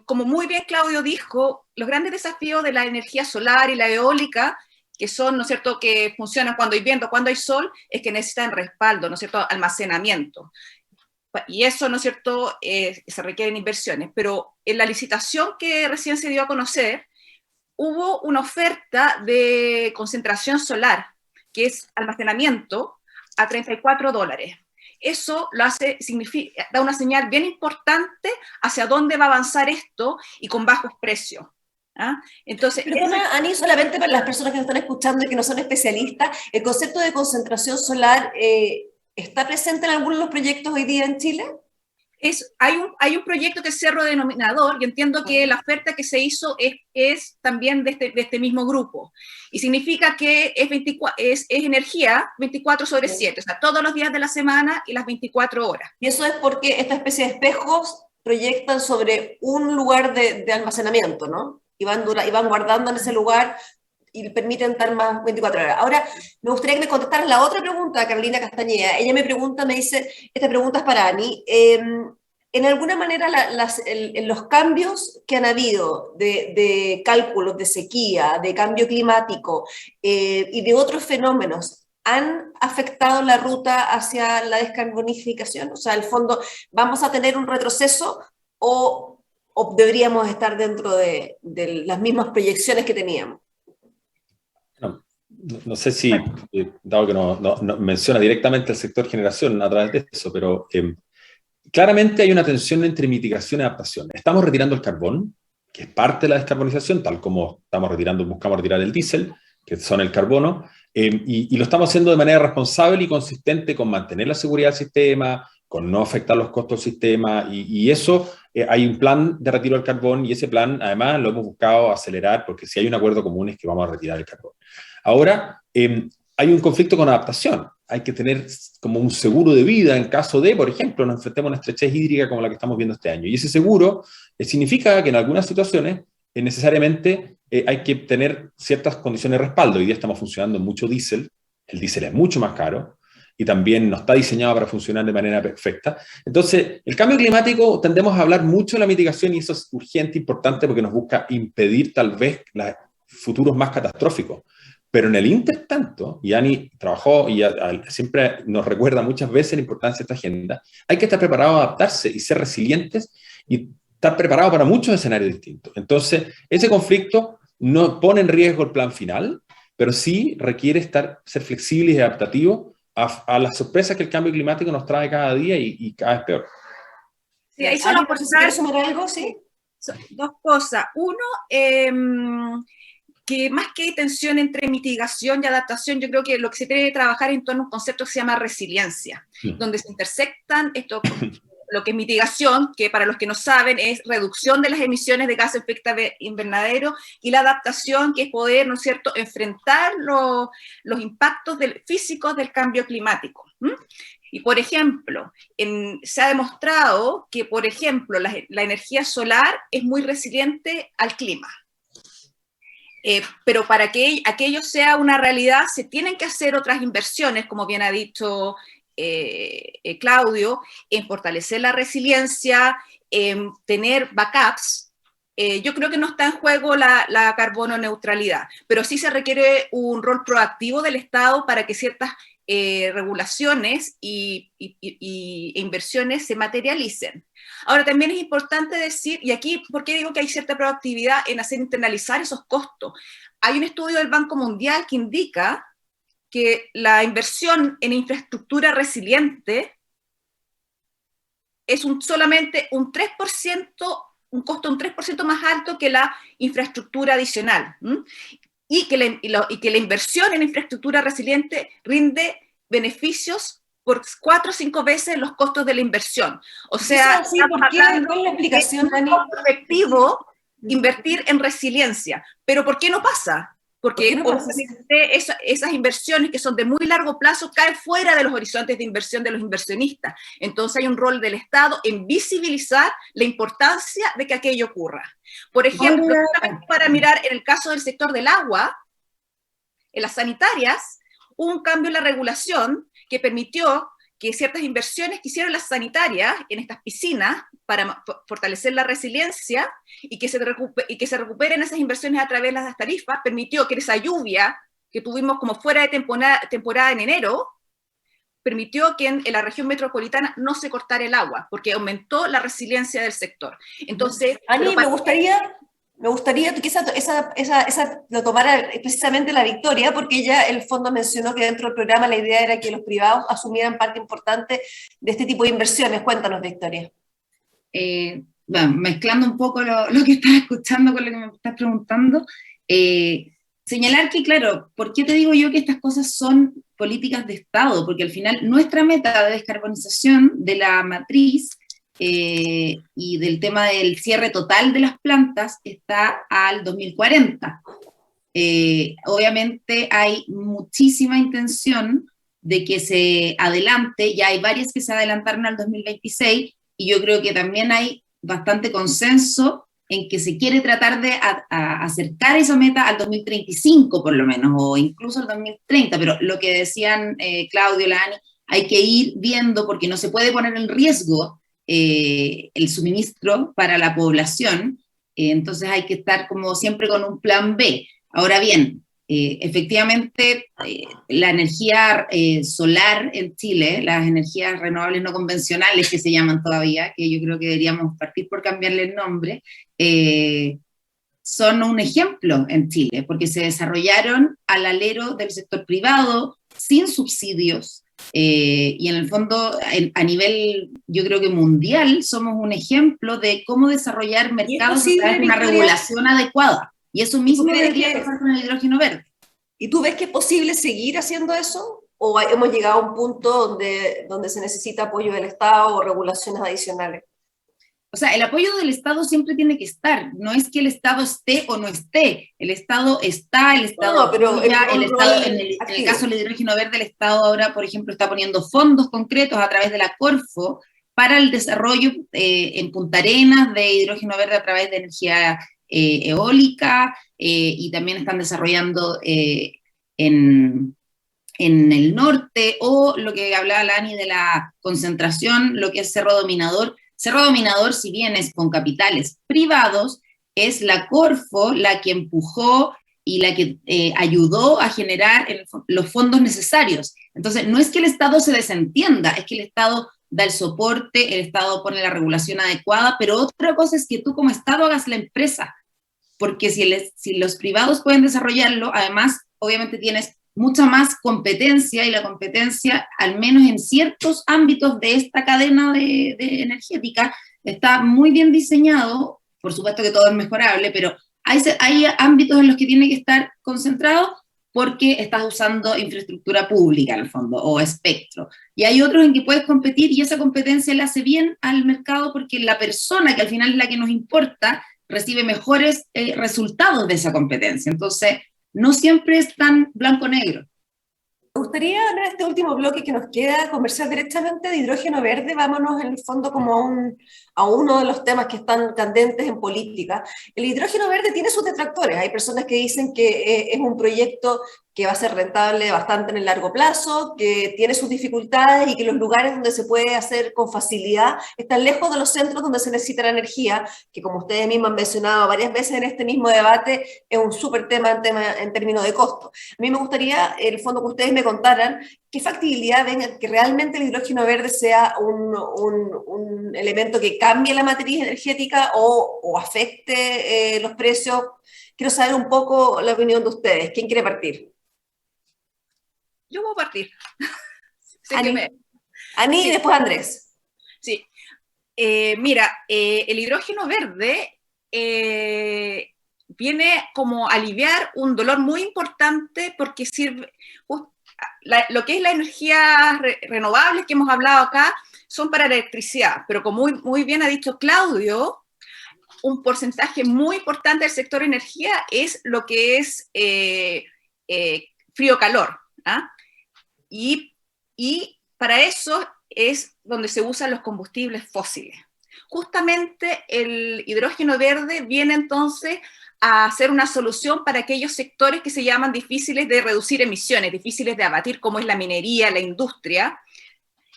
Como muy bien Claudio dijo, los grandes desafíos de la energía solar y la eólica, que son, ¿no es cierto?, que funcionan cuando hay viento, cuando hay sol, es que necesitan respaldo, ¿no es cierto?, almacenamiento. Y eso, ¿no es cierto?, se requieren inversiones. Pero en la licitación que recién se dio a conocer, hubo una oferta de concentración solar, que es almacenamiento, a $34. Eso lo hace, da una señal bien importante hacia dónde va a avanzar esto y con bajos precios. ¿Ah? Entonces, perdona, Ani, solamente para las personas que nos están escuchando y que no son especialistas, ¿el concepto de concentración solar está presente en algunos de los proyectos hoy día en Chile? Hay un proyecto que es Cerro Denominador, y entiendo que la oferta que se hizo es también de este mismo grupo, y significa que es energía 24/7, o sea, todos los días de la semana y las 24 horas. Y eso es porque esta especie de espejos proyectan sobre un lugar de almacenamiento, ¿no? Y van guardando en ese lugar y permiten estar más 24 horas. Ahora, me gustaría que me contestaras la otra pregunta, Carolina Castañeda. Ella me dice, esta pregunta es para Ani, en alguna manera los cambios que han habido de cálculos de sequía, de cambio climático y de otros fenómenos, ¿han afectado la ruta hacia la descarbonificación? O sea, al fondo, ¿vamos a tener un retroceso o deberíamos estar dentro de las mismas proyecciones que teníamos? No sé si, dado que no menciona directamente el sector generación a través de eso, pero claramente hay una tensión entre mitigación y adaptación. Estamos retirando el carbón, que es parte de la descarbonización, tal como buscamos retirar el diésel, que son el carbono, y lo estamos haciendo de manera responsable y consistente con mantener la seguridad del sistema, con no afectar los costos del sistema, y eso, hay un plan de retiro del carbón, y ese plan, además, lo hemos buscado acelerar, porque si hay un acuerdo común es que vamos a retirar el carbón. Ahora, hay un conflicto con adaptación. Hay que tener como un seguro de vida en caso de, por ejemplo, nos enfrentemos a una estrechez hídrica como la que estamos viendo este año. Y ese seguro significa que en algunas situaciones necesariamente hay que tener ciertas condiciones de respaldo. Hoy día estamos funcionando en mucho diésel. El diésel es mucho más caro y también no está diseñado para funcionar de manera perfecta. Entonces, el cambio climático, tendemos a hablar mucho de la mitigación, y eso es urgente, importante, porque nos busca impedir tal vez futuros más catastróficos. Pero en el intertanto, y Ani trabajó y siempre nos recuerda muchas veces la importancia de esta agenda, hay que estar preparado a adaptarse y ser resilientes y estar preparado para muchos escenarios distintos. Entonces, ese conflicto no pone en riesgo el plan final, pero sí requiere ser flexibles y adaptativos a las sorpresas que el cambio climático nos trae cada día y cada vez peor. Sí, ahí solo por sumar algo, sí. Dos cosas. Uno, que más que tensión entre mitigación y adaptación, yo creo que lo que se debe trabajar en torno a un concepto que se llama resiliencia, donde se intersectan esto, lo que es mitigación, que para los que no saben es reducción de las emisiones de gases de efecto invernadero, y la adaptación, que es poder, ¿no es cierto?, enfrentar los impactos físicos del cambio climático. Y, por ejemplo, se ha demostrado que, por ejemplo, la energía solar es muy resiliente al clima. Pero para que aquello sea una realidad se tienen que hacer otras inversiones, como bien ha dicho Claudio, en fortalecer la resiliencia, en tener backups. Yo creo que no está en juego la carbono neutralidad, pero sí se requiere un rol proactivo del Estado para que ciertas regulaciones e inversiones se materialicen. Ahora, también es importante decir, y aquí, ¿por qué digo que hay cierta proactividad en hacer internalizar esos costos? Hay un estudio del Banco Mundial que indica que la inversión en infraestructura resiliente es solamente un 3%, un costo un 3% más alto que la infraestructura adicional. Y que la inversión en infraestructura resiliente rinde beneficios por 4 o 5 veces los costos de la inversión. O sea, sí, ¿por qué? ¿Cuál es la explicación, Dani? Es efectivo invertir en resiliencia. Pero ¿por qué no pasa? Porque obviamente esas inversiones que son de muy largo plazo caen fuera de los horizontes de inversión de los inversionistas. Entonces hay un rol del Estado en visibilizar la importancia de que aquello ocurra. Por ejemplo, para mirar en el caso del sector del agua, en las sanitarias, hubo un cambio en la regulación que permitió que ciertas inversiones que hicieron las sanitarias en estas piscinas para fortalecer la resiliencia y que se recuperen esas inversiones a través de las tarifas, permitió que esa lluvia que tuvimos como fuera de temporada en enero, permitió que en la región metropolitana no se cortara el agua, porque aumentó la resiliencia del sector. Entonces, Ani, me gustaría que esa lo tomara precisamente la Victoria, porque ella, el fondo mencionó que dentro del programa la idea era que los privados asumieran parte importante de este tipo de inversiones. Cuéntanos, Victoria. Bueno, mezclando un poco lo que estás escuchando con lo que me estás preguntando, señalar que, claro, ¿por qué te digo yo que estas cosas son políticas de Estado? Porque al final nuestra meta de descarbonización de la matriz y del tema del cierre total de las plantas está al 2040. Obviamente hay muchísima intención de que se adelante, ya hay varias que se adelantaron al 2026, y yo creo que también hay bastante consenso en que se quiere tratar de acercar esa meta al 2035 por lo menos, o incluso al 2030, pero lo que decían Claudio, Lani, hay que ir viendo porque no se puede poner en riesgo el suministro para la población, entonces hay que estar como siempre con un plan B. Ahora bien, efectivamente la energía solar en Chile, las energías renovables no convencionales que se llaman todavía, que yo creo que deberíamos partir por cambiarle el nombre, son un ejemplo en Chile, porque se desarrollaron al alero del sector privado, sin subsidios, y en el fondo, a nivel, yo creo que mundial, somos un ejemplo de cómo desarrollar mercados a través de una regulación adecuada. Y eso mismo debería pasar con el hidrógeno verde. ¿Y tú ves que es posible seguir haciendo eso? ¿O hemos llegado a un punto donde se necesita apoyo del Estado o regulaciones adicionales? O sea, el apoyo del Estado siempre tiene que estar. No es que el Estado esté o no esté. El Estado está, el Estado apoya, el Estado, en el caso del hidrógeno verde, el Estado ahora, por ejemplo, está poniendo fondos concretos a través de la Corfo para el desarrollo en Punta Arenas de hidrógeno verde a través de energía eólica, y también están desarrollando en el norte, o lo que hablaba Lani de la concentración, lo que es Cerro Dominador. Cerro Dominador, si bien es con capitales privados, es la Corfo la que empujó y la que ayudó a generar los fondos necesarios. Entonces, no es que el Estado se desentienda, es que el Estado da el soporte, el Estado pone la regulación adecuada, pero otra cosa es que tú como Estado hagas la empresa, porque si los privados pueden desarrollarlo, además, obviamente tienes mucha más competencia, y la competencia, al menos en ciertos ámbitos de esta cadena de energética, está muy bien diseñado. Por supuesto que todo es mejorable, pero hay ámbitos en los que tiene que estar concentrado porque estás usando infraestructura pública, en el fondo, o espectro. Y hay otros en que puedes competir, y esa competencia le hace bien al mercado porque la persona, que al final es la que nos importa, recibe mejores resultados de esa competencia. Entonces, no siempre es tan blanco-negro. Me gustaría, en este último bloque que nos queda, conversar directamente de hidrógeno verde. Vámonos en el fondo como a uno de los temas que están candentes en política. El hidrógeno verde tiene sus detractores. Hay personas que dicen que es un proyecto que va a ser rentable bastante en el largo plazo, que tiene sus dificultades y que los lugares donde se puede hacer con facilidad están lejos de los centros donde se necesita la energía, que como ustedes mismos han mencionado varias veces en este mismo debate, es un súper tema en términos de costo. A mí me gustaría, en el fondo, que ustedes me contaran qué factibilidad ven que realmente el hidrógeno verde sea un elemento que cambie la matriz energética o afecte los precios. Quiero saber un poco la opinión de ustedes. ¿Quién quiere partir? Yo voy a partir. Ani, y después Andrés. Sí. Mira, el hidrógeno verde viene como a aliviar un dolor muy importante porque sirve, lo que es la energía renovable que hemos hablado acá, son para la electricidad, pero como muy bien ha dicho Claudio, un porcentaje muy importante del sector energía es lo que es frío-calor. ¿Ah? Y para eso es donde se usan los combustibles fósiles. Justamente el hidrógeno verde viene entonces a ser una solución para aquellos sectores que se llaman difíciles de reducir emisiones, difíciles de abatir, como es la minería, la industria.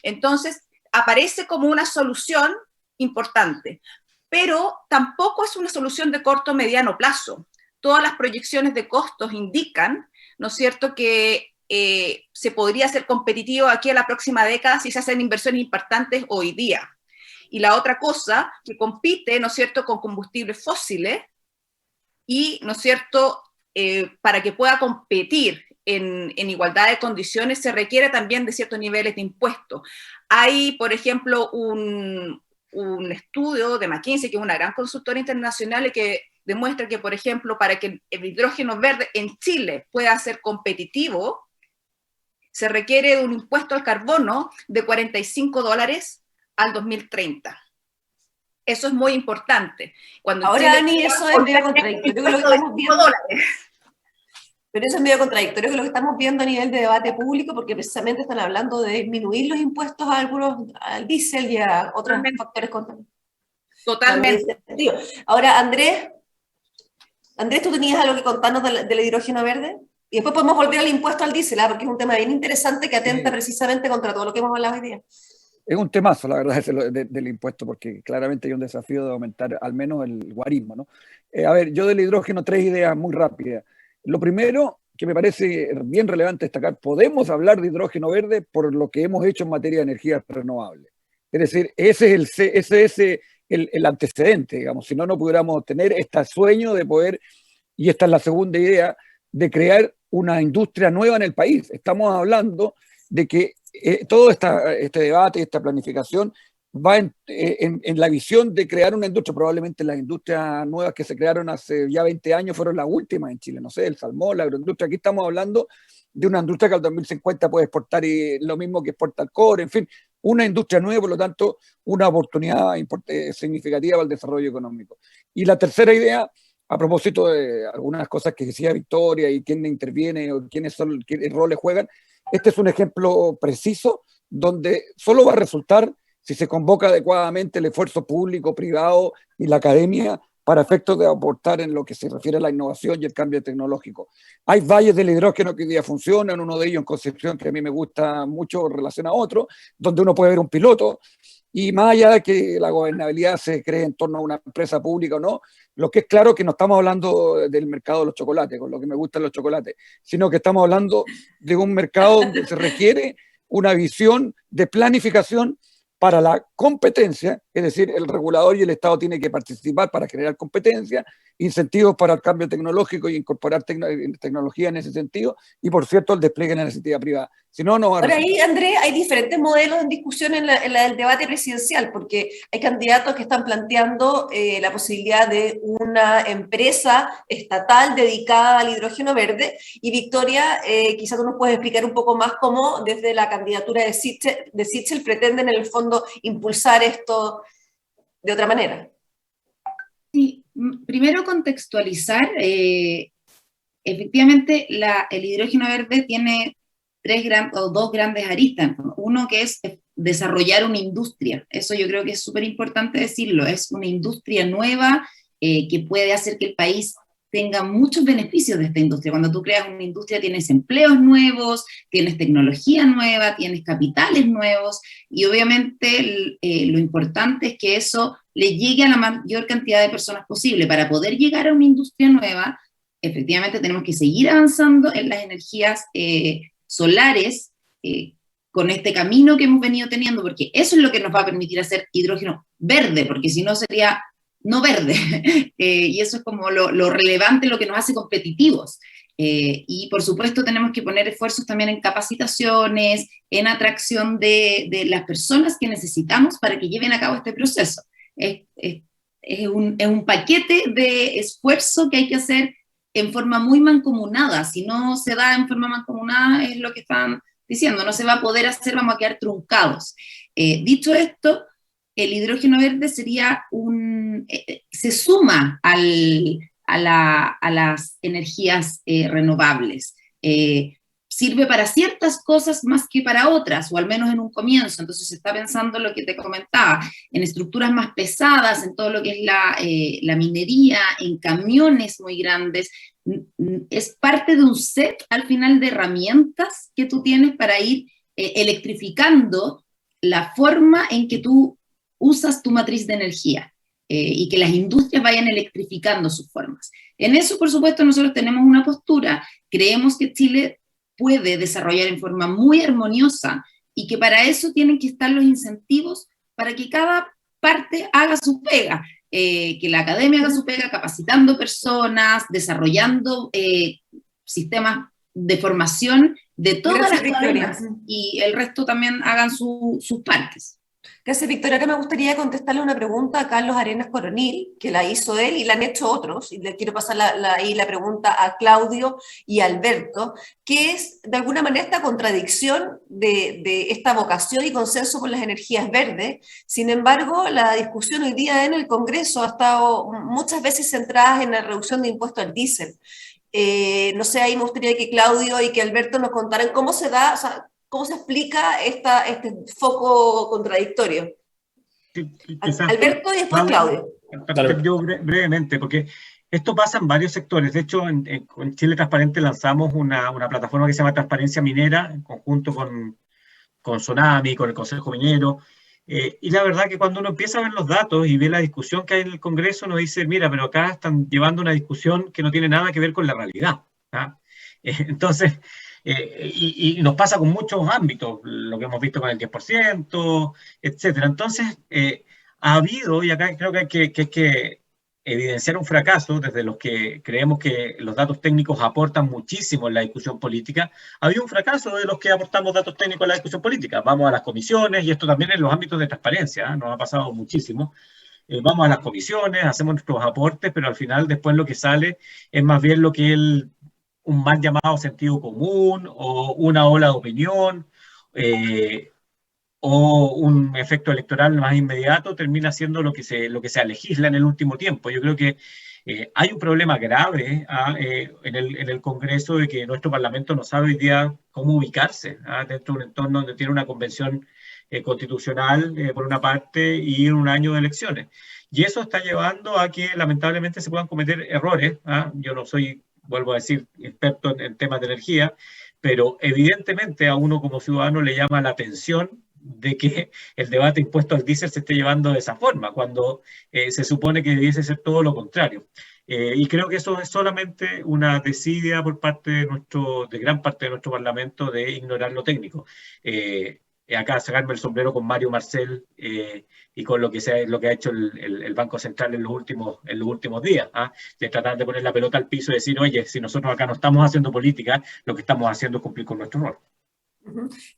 Entonces, aparece como una solución importante, pero tampoco es una solución de corto o mediano plazo. Todas las proyecciones de costos indican, ¿no es cierto?, que se podría hacer competitivo aquí a la próxima década si se hacen inversiones importantes hoy día. Y la otra cosa, que compite, ¿no es cierto?, con combustibles fósiles, y, ¿no es cierto?, para que pueda competir en igualdad de condiciones se requiere también de ciertos niveles de impuestos. Hay, por ejemplo, un estudio de McKinsey, que es una gran consultora internacional, que demuestra que, por ejemplo, para que el hidrógeno verde en Chile pueda ser competitivo, se requiere de un impuesto al carbono de $45 al 2030. Eso es muy importante. Cuando ahora, Dani, eso es medio contradictorio con lo que estamos viendo. Pero eso es medio contradictorio con lo que estamos viendo a nivel de debate público, porque precisamente están hablando de disminuir los impuestos a algunos, al diésel y a otros factores contaminantes. Totalmente. Ahora, Andrés, ¿tú tenías algo que contarnos del hidrógeno verde? Y después podemos volver al impuesto al diésel, porque es un tema bien interesante que atenta precisamente contra todo lo que hemos hablado hoy día. Es un temazo, la verdad, del impuesto, porque claramente hay un desafío de aumentar al menos el guarismo, ¿no? A ver, yo del hidrógeno, 3 ideas muy rápidas. Lo primero, que me parece bien relevante destacar, podemos hablar de hidrógeno verde por lo que hemos hecho en materia de energías renovables. Es decir, ese es el antecedente, digamos. Si no, no pudiéramos tener este sueño de poder, y esta es la segunda idea, de crear una industria nueva en el país. Estamos hablando de que todo este debate, esta planificación, va en la visión de crear una industria. Probablemente las industrias nuevas que se crearon hace ya 20 años fueron las últimas en Chile, no sé, el salmón, la agroindustria. Aquí estamos hablando de una industria que al 2050 puede exportar lo mismo que exporta el cobre, en fin, una industria nueva, por lo tanto, una oportunidad significativa para el desarrollo económico. Y la tercera idea, a propósito de algunas cosas que decía Victoria y quién interviene o qué roles juegan, este es un ejemplo preciso donde solo va a resultar si se convoca adecuadamente el esfuerzo público, privado y la academia para efectos de aportar en lo que se refiere a la innovación y el cambio tecnológico. Hay valles del hidrógeno que hoy día funcionan, uno de ellos en Concepción, que a mí me gusta mucho en relación a otro, donde uno puede ver un piloto, y más allá de que la gobernabilidad se cree en torno a una empresa pública o no, lo que es claro es que no estamos hablando del mercado de los chocolates, con lo que me gustan los chocolates, sino que estamos hablando de un mercado donde se requiere una visión de planificación para la competencia, es decir, el regulador y el Estado tienen que participar para generar competencia, incentivos para el cambio tecnológico y incorporar tecnología en ese sentido, y por cierto el despliegue en la iniciativa privada. Si no, no va a Ahora ahí, Andrés, hay diferentes modelos en discusión en el debate presidencial, porque hay candidatos que están planteando la posibilidad de una empresa estatal dedicada al hidrógeno verde, y Victoria, quizás tú nos puedes explicar un poco más cómo desde la candidatura de Sichel pretenden en el fondo impulsar esto de otra manera. Sí, primero contextualizar, efectivamente el hidrógeno verde tiene dos grandes aristas. Uno que es desarrollar una industria, eso yo creo que es súper importante decirlo, es una industria nueva que puede hacer que el país tenga muchos beneficios de esta industria. Cuando tú creas una industria tienes empleos nuevos, tienes tecnología nueva, tienes capitales nuevos, y obviamente lo importante es que eso le llegue a la mayor cantidad de personas posible. Para poder llegar a una industria nueva, efectivamente tenemos que seguir avanzando en las energías solares, con este camino que hemos venido teniendo, porque eso es lo que nos va a permitir hacer hidrógeno verde, porque si no sería no verde, y eso es como lo relevante, lo que nos hace competitivos. Y por supuesto tenemos que poner esfuerzos también en capacitaciones, en atracción de las personas que necesitamos para que lleven a cabo este proceso. Es un paquete de esfuerzo que hay que hacer en forma muy mancomunada. Si no se da en forma mancomunada, es lo que están diciendo, no se va a poder hacer, vamos a quedar truncados. Dicho esto, el hidrógeno verde sería se suma a las energías renovables. sirve para ciertas cosas más que para otras, o al menos en un comienzo. Entonces se está pensando lo que te comentaba, en estructuras más pesadas, en todo lo que es la minería, en camiones muy grandes. Es parte de un set al final de herramientas que tú tienes para ir electrificando la forma en que tú usas tu matriz de energía. Y que las industrias vayan electrificando sus formas. En eso, por supuesto, nosotros tenemos una postura, creemos que Chile puede desarrollar en forma muy armoniosa y que para eso tienen que estar los incentivos para que cada parte haga su pega, que la academia haga su pega capacitando personas, desarrollando sistemas de formación de todas las áreas y el resto también hagan sus partes. Gracias, Victoria. Ahora me gustaría contestarle una pregunta a Carlos Arenas Coronil, que la hizo él y la han hecho otros, y le quiero pasar ahí la pregunta a Claudio y a Alberto, que es de alguna manera esta contradicción de esta vocación y consenso por las energías verdes. Sin embargo, la discusión hoy día en el Congreso ha estado muchas veces centrada en la reducción de impuestos al diésel. No sé, ahí me gustaría que Claudio y que Alberto nos contaran cómo se da, o sea, ¿cómo se explica este foco contradictorio? Alberto y después Claudio. Yo brevemente, porque esto pasa en varios sectores. De hecho, en Chile Transparente lanzamos una plataforma que se llama Transparencia Minera, en conjunto con Sonami, con el Consejo Minero. Y la verdad que cuando uno empieza a ver los datos y ve la discusión que hay en el Congreso, uno dice, mira, pero acá están llevando una discusión que no tiene nada que ver con la realidad. Entonces... y nos pasa con muchos ámbitos, lo que hemos visto con el 10%, etcétera. Entonces, ha habido, y acá creo que hay que evidenciar un fracaso desde los que creemos que los datos técnicos aportan muchísimo en la discusión política. Ha habido un fracaso de los que aportamos datos técnicos en la discusión política. Vamos a las comisiones, y esto también en los ámbitos de transparencia, nos ha pasado muchísimo. Vamos a las comisiones, hacemos nuestros aportes, pero al final después lo que sale es más bien lo que un mal llamado sentido común, o una ola de opinión, o un efecto electoral más inmediato, termina siendo lo que se legisla en el último tiempo. Yo creo que hay un problema grave en el Congreso de que nuestro Parlamento no sabe hoy día cómo ubicarse dentro de un entorno donde tiene una convención constitucional por una parte y un año de elecciones. Y eso está llevando a que lamentablemente se puedan cometer errores. Yo no soy, vuelvo a decir, experto en temas de energía, pero evidentemente a uno como ciudadano le llama la atención de que el debate impuesto al diésel se esté llevando de esa forma, cuando se supone que debiese ser todo lo contrario. Y creo que eso es solamente una desidia por parte de gran parte de nuestro Parlamento de ignorar lo técnico. Acá sacarme el sombrero con Mario Marcel y con lo que ha hecho el Banco Central en los últimos días, de tratar de poner la pelota al piso y decir, oye, si nosotros acá no estamos haciendo política, lo que estamos haciendo es cumplir con nuestro rol.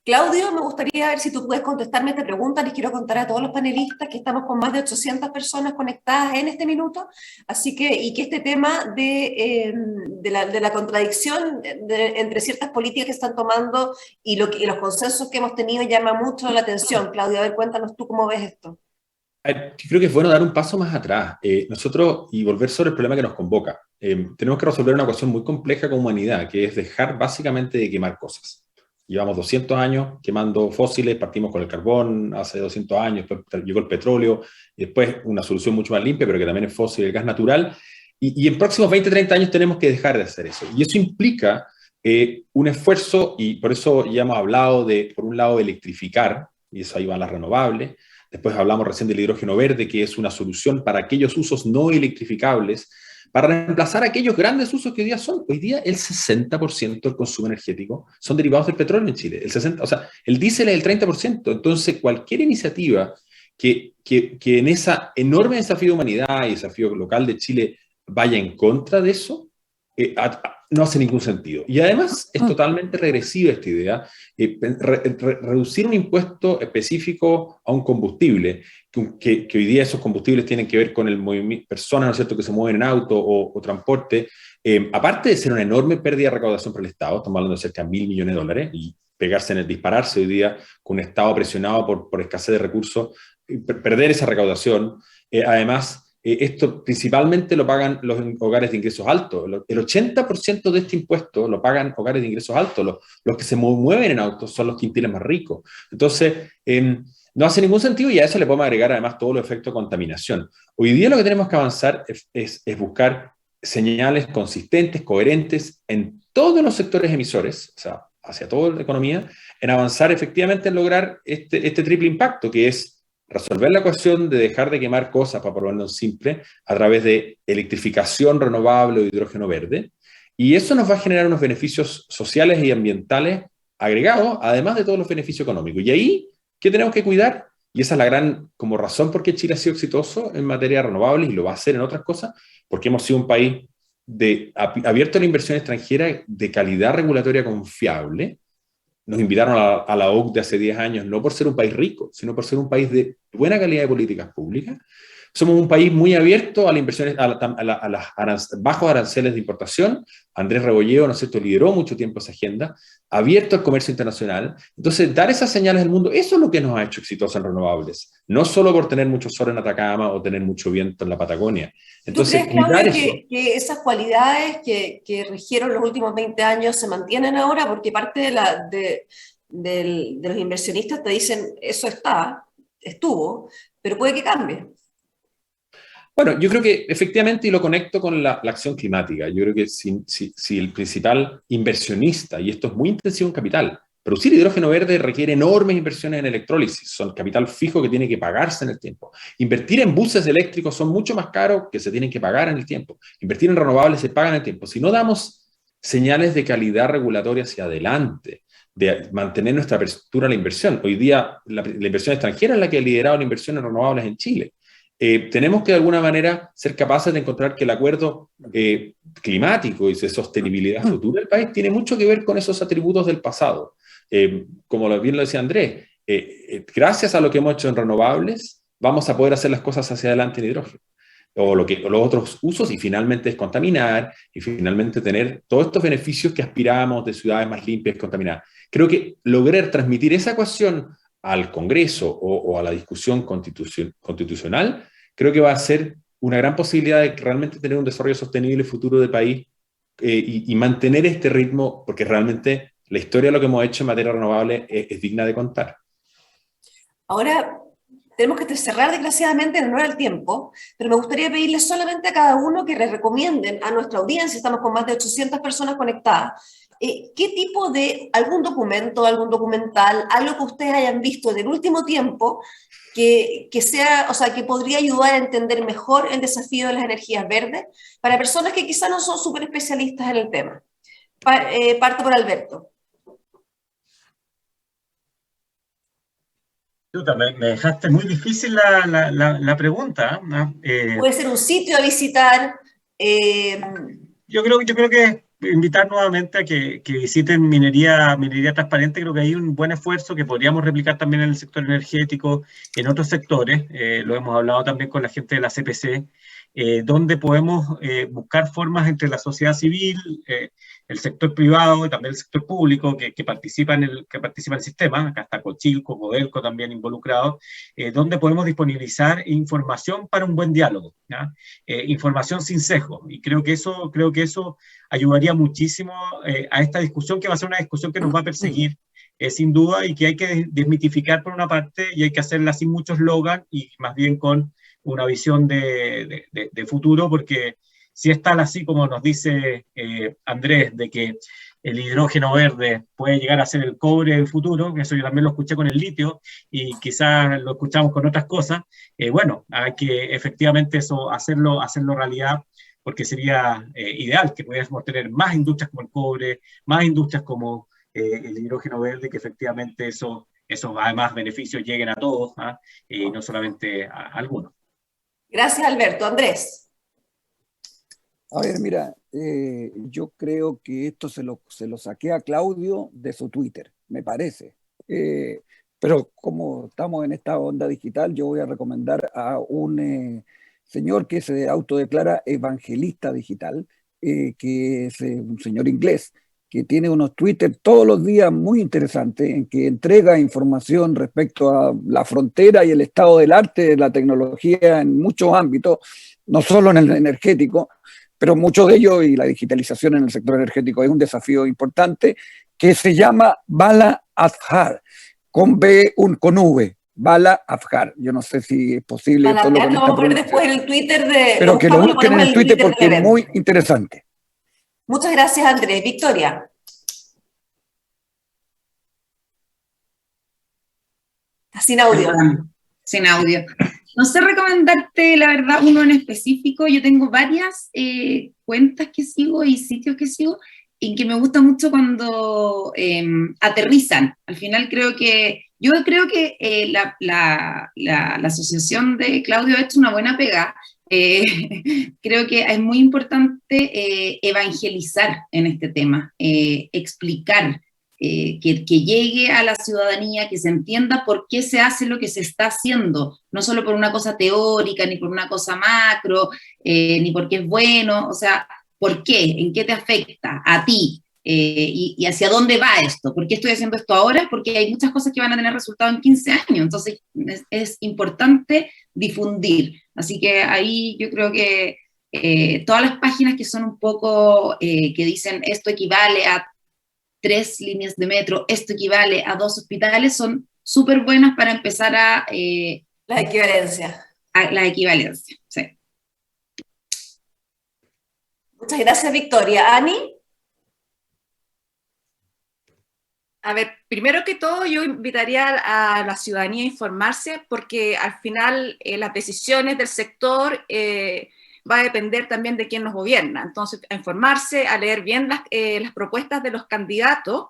Claudio, me gustaría ver si tú puedes contestarme esta pregunta. Les quiero contar a todos los panelistas que estamos con más de 800 personas conectadas en este minuto, así que, y que este tema de la contradicción entre ciertas políticas que están tomando y los consensos que hemos tenido llama mucho la atención. Claudio, a ver, cuéntanos tú cómo ves esto. Creo que es bueno dar un paso más atrás nosotros y volver sobre el problema que nos convoca. Tenemos que resolver una cuestión muy compleja como humanidad, que es dejar básicamente de quemar cosas. Llevamos 200 años quemando fósiles, partimos con el carbón hace 200 años, después llegó el petróleo, y después una solución mucho más limpia, pero que también es fósil, el gas natural, y en próximos 20, 30 años tenemos que dejar de hacer eso. Y eso implica un esfuerzo, y por eso ya hemos hablado de, por un lado, electrificar, y eso ahí van las renovables. Después hablamos recién del hidrógeno verde, que es una solución para aquellos usos no electrificables, para reemplazar aquellos grandes usos que hoy día son. Hoy día el 60% del consumo energético son derivados del petróleo en Chile. O sea, el diésel es el 30%. Entonces, cualquier iniciativa que en ese enorme desafío de humanidad y desafío local de Chile vaya en contra de eso, no hace ningún sentido. Y además es totalmente regresiva esta idea, reducir un impuesto específico a un combustible, que hoy día esos combustibles tienen que ver con el movimiento, personas, ¿no es cierto?, que se mueven en auto o transporte, aparte de ser una enorme pérdida de recaudación para el Estado, estamos hablando de cerca de $1.000 millones, y dispararse hoy día con un Estado presionado por escasez de recursos, perder esa recaudación, además esto principalmente lo pagan los hogares de ingresos altos. El 80% de este impuesto lo pagan hogares de ingresos altos. Los que se mueven en autos son los quintiles más ricos. Entonces, no hace ningún sentido, y a eso le podemos agregar además todos los efectos de contaminación. Hoy día lo que tenemos que avanzar es buscar señales consistentes, coherentes en todos los sectores emisores, o sea, hacia toda la economía, en avanzar efectivamente en lograr este triple impacto, que es resolver la ecuación de dejar de quemar cosas, para ponerlo simple, a través de electrificación renovable o hidrógeno verde, y eso nos va a generar unos beneficios sociales y ambientales agregados, además de todos los beneficios económicos. Y ahí, ¿qué tenemos que cuidar? Y esa es la gran como razón por qué Chile ha sido exitoso en materia de renovables, y lo va a hacer en otras cosas, porque hemos sido un país abierto a la inversión extranjera de calidad regulatoria confiable. Nos invitaron a la OCDE hace 10 años, no por ser un país rico, sino por ser un país de buena calidad de políticas públicas. Somos un país muy abierto a las inversiones, a los bajos aranceles de importación. Andrés Rebolledo, ¿no es cierto?, lideró mucho tiempo esa agenda, abierto al comercio internacional. Entonces, dar esas señales al mundo, eso es lo que nos ha hecho exitosos en renovables. No solo por tener mucho sol en Atacama o tener mucho viento en la Patagonia. Entonces, ¿tú crees, Claudio, que esas cualidades que rigieron los últimos 20 años se mantienen ahora? Porque parte de los inversionistas te dicen, eso estuvo, pero puede que cambie. Bueno, yo creo que efectivamente, y lo conecto con la acción climática, yo creo que si el principal inversionista, y esto es muy intensivo en capital, producir hidrógeno verde requiere enormes inversiones en electrólisis, son capital fijo que tiene que pagarse en el tiempo. Invertir en buses eléctricos son mucho más caros que se tienen que pagar en el tiempo. Invertir en renovables se paga en el tiempo. Si no damos señales de calidad regulatoria hacia adelante, de mantener nuestra apertura a la inversión, hoy día la inversión extranjera es la que ha liderado la inversión en renovables en Chile. Tenemos que de alguna manera ser capaces de encontrar que el acuerdo climático y de sostenibilidad futura del país tiene mucho que ver con esos atributos del pasado. Como bien lo decía Andrés, gracias a lo que hemos hecho en renovables, vamos a poder hacer las cosas hacia adelante en hidrógeno. O los otros usos, y finalmente descontaminar, y finalmente tener todos estos beneficios que aspiramos de ciudades más limpias y contaminadas. Creo que lograr transmitir esa ecuación al Congreso o a la discusión constitucional, creo que va a ser una gran posibilidad de realmente tener un desarrollo sostenible futuro del país, y mantener este ritmo, porque realmente la historia de lo que hemos hecho en materia renovable es digna de contar. Ahora tenemos que cerrar, desgraciadamente, en honor al tiempo, pero me gustaría pedirle solamente a cada uno que le recomienden a nuestra audiencia, estamos con más de 800 personas conectadas, ¿qué tipo de algún documento, algún documental, algo que ustedes hayan visto del último tiempo que sea, o sea, que podría ayudar a entender mejor el desafío de las energías verdes para personas que quizás no son súper especialistas en el tema? Parto por Alberto. Me dejaste muy difícil la pregunta, ¿no? Puede ser un sitio a visitar. Yo creo que invitar nuevamente a que visiten minería transparente. Creo que hay un buen esfuerzo que podríamos replicar también en el sector energético, en otros sectores. Lo hemos hablado también con la gente de la CPC, donde podemos buscar formas entre la sociedad civil, el sector privado y también el sector público que participa en el sistema. Acá está Cochilco, Codelco también involucrado, donde podemos disponibilizar información para un buen diálogo, ¿ya? Información sin sesgo, y creo que eso ayudaría muchísimo a esta discusión, que va a ser una discusión que nos va a perseguir sin duda, y que hay que desmitificar por una parte, y hay que hacerla sin mucho eslogan y más bien con una visión de futuro, porque si es tal así como nos dice Andrés, de que el hidrógeno verde puede llegar a ser el cobre del futuro, eso yo también lo escuché con el litio, y quizás lo escuchamos con otras cosas, bueno, hay que efectivamente eso hacerlo realidad, porque sería ideal que pudiésemos tener más industrias como el cobre, más industrias como el hidrógeno verde, que efectivamente esos además beneficios lleguen a todos, y no solamente a algunos. Gracias, Alberto. Andrés. A ver, mira, yo creo que esto se lo saqué a Claudio de su Twitter, me parece. Pero como estamos en esta onda digital, yo voy a recomendar a un señor que se autodeclara evangelista digital, que es un señor inglés, que tiene unos Twitter todos los días muy interesantes, en que entrega información respecto a la frontera y el estado del arte de la tecnología en muchos ámbitos, no solo en el energético, pero mucho de ello, y la digitalización en el sector energético es un desafío importante, que se llama Bala Azhar, con V. Bala Azhar. Yo no sé si es posible Bala solo Azhar, con lo esta vamos a poner pronunciación. después en el Twitter de... Pero que lo busquen en el Twitter porque es muy interesante. Muchas gracias, Andrés. Victoria. Sin audio. Sin audio. No sé recomendarte, la verdad, uno en específico. Yo tengo varias cuentas que sigo y sitios que sigo, y que me gusta mucho cuando aterrizan. Al final yo creo que la asociación de Claudio ha hecho una buena pega. Creo que es muy importante evangelizar en este tema, explicar, que llegue a la ciudadanía, que se entienda por qué se hace lo que se está haciendo, no solo por una cosa teórica, ni por una cosa macro, ni porque es bueno, o sea, ¿por qué? ¿En qué te afecta a ti? Y hacia dónde va esto. ¿Por qué estoy haciendo esto ahora? Porque hay muchas cosas que van a tener resultado en 15 años, entonces es importante difundir. Así que ahí yo creo que todas las páginas que son un poco, que dicen esto equivale a 3 líneas de metro, esto equivale a 2 hospitales, son súper buenas para empezar a... La equivalencia. A la equivalencia, sí. Muchas gracias, Victoria. Ani. A ver, primero que todo yo invitaría a la ciudadanía a informarse, porque al final las decisiones del sector va a depender también de quién nos gobierna. Entonces, a informarse, a leer bien las propuestas de los candidatos,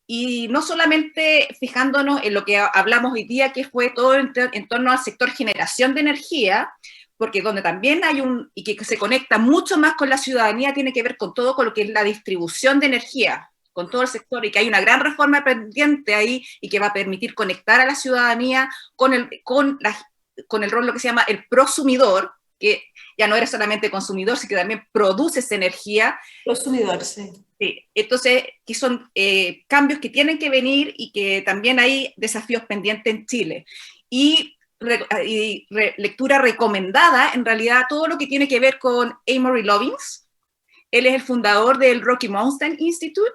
y no solamente fijándonos en lo que hablamos hoy día, que fue todo en torno al sector generación de energía, porque donde también hay y que se conecta mucho más con la ciudadanía, tiene que ver con todo con lo que es la distribución de energía, con todo el sector, y que hay una gran reforma pendiente ahí, y que va a permitir conectar a la ciudadanía con el rol, lo que se llama el prosumidor, que ya no eres solamente consumidor, sino que también produces energía. Prosumidor, sí. Sí. Entonces, que son cambios que tienen que venir, y que también hay desafíos pendientes en Chile. Y lectura recomendada, en realidad, todo lo que tiene que ver con Amory Lovins. Él es el fundador del Rocky Mountain Institute.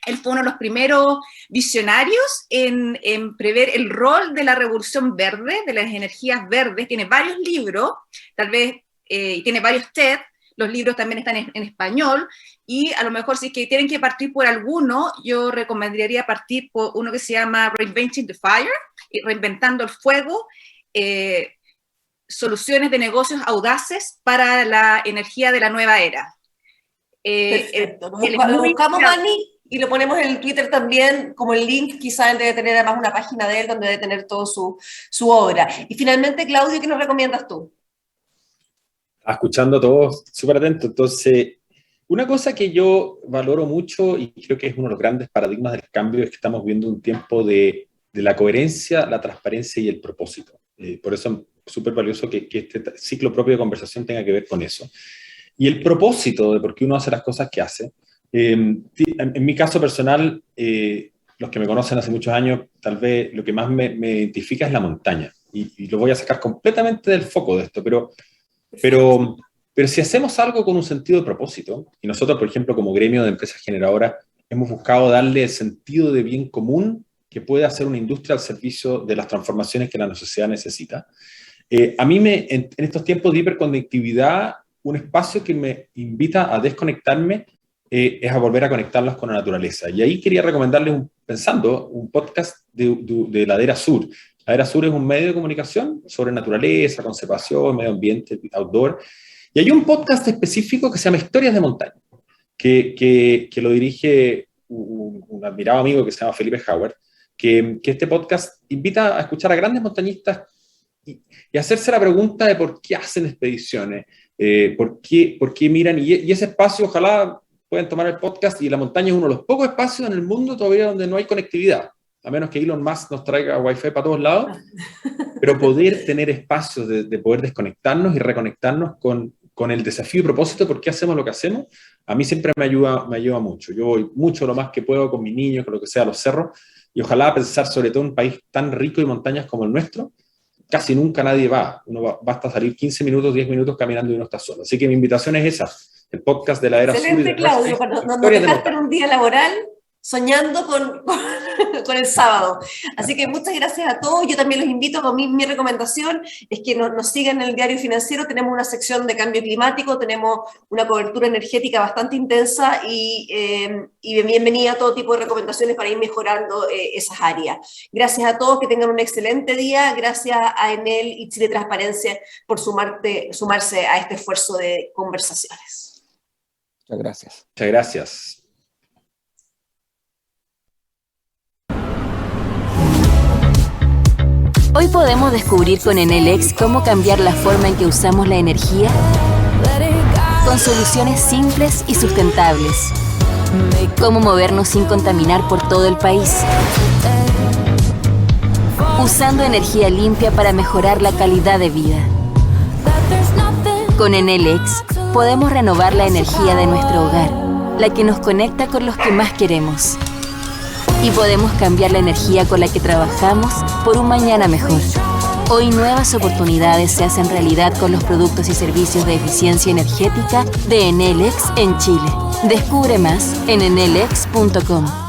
Él fue uno de los primeros visionarios en prever el rol de la revolución verde, de las energías verdes. Tiene varios libros, tal vez, tiene varios TED. Los libros también están en español, y a lo mejor si es que tienen que partir por alguno, yo recomendaría partir por uno que se llama Reinventing the Fire, reinventando el fuego, soluciones de negocios audaces para la energía de la nueva era. Perfecto. Lo buscamos, Dani, y lo ponemos en el Twitter también como el link. Quizá él debe tener además una página de él donde debe tener toda su obra. Y finalmente, Claudio, ¿qué nos recomiendas tú? Escuchando a todos, súper atento. Entonces, una cosa que yo valoro mucho, y creo que es uno de los grandes paradigmas del cambio, es que estamos viendo un tiempo de la coherencia, la transparencia y el propósito. Por eso es súper valioso que este ciclo propio de conversación tenga que ver con eso. Y el propósito de por qué uno hace las cosas que hace. En mi caso personal, los que me conocen hace muchos años, tal vez lo que más me identifica es la montaña. Y lo voy a sacar completamente del foco de esto, pero si hacemos algo con un sentido de propósito, y nosotros, por ejemplo, como gremio de empresas generadoras, hemos buscado darle el sentido de bien común que puede hacer una industria al servicio de las transformaciones que la sociedad necesita. A mí, en estos tiempos de hiperconectividad, un espacio que me invita a desconectarme es a volver a conectarlos con la naturaleza. Y ahí quería recomendarles, un podcast de Ladera Sur. Ladera Sur es un medio de comunicación sobre naturaleza, conservación, medio ambiente, outdoor. Y hay un podcast específico que se llama Historias de Montaña, que lo dirige un admirado amigo que se llama Felipe Howard, que este podcast invita a escuchar a grandes montañistas y hacerse la pregunta de por qué hacen expediciones, por qué miran, y ese espacio ojalá puedan tomar el podcast, y la montaña es uno de los pocos espacios en el mundo todavía donde no hay conectividad, a menos que Elon Musk nos traiga Wi-Fi para todos lados, pero poder tener espacios de poder desconectarnos y reconectarnos con el desafío y propósito de por qué hacemos lo que hacemos, a mí siempre me ayuda mucho. Yo voy mucho lo más que puedo con mis niños, con lo que sea, a los cerros, y ojalá pensar sobre todo en un país tan rico de montañas como el nuestro, casi nunca nadie va. Basta salir 15 minutos, 10 minutos caminando y uno está solo. Así que mi invitación es esa, el podcast de la Era Azul. Excelente, Claudio, nos dejaste en un día laboral soñando con el sábado. Así que muchas gracias a todos. Yo también los invito, con mi recomendación es que nos sigan en el Diario Financiero. Tenemos una sección de cambio climático, tenemos una cobertura energética bastante intensa y bienvenida a todo tipo de recomendaciones para ir mejorando esas áreas. Gracias a todos, que tengan un excelente día. Gracias a Enel y Chile Transparencia por sumarse a este esfuerzo de conversaciones. Muchas gracias. Muchas gracias. Hoy podemos descubrir con Enel X cómo cambiar la forma en que usamos la energía con soluciones simples y sustentables. Cómo movernos sin contaminar por todo el país. Usando energía limpia para mejorar la calidad de vida. Con Enel X podemos renovar la energía de nuestro hogar, la que nos conecta con los que más queremos. Y podemos cambiar la energía con la que trabajamos por un mañana mejor. Hoy nuevas oportunidades se hacen realidad con los productos y servicios de eficiencia energética de Enel X en Chile. Descubre más en enelx.com.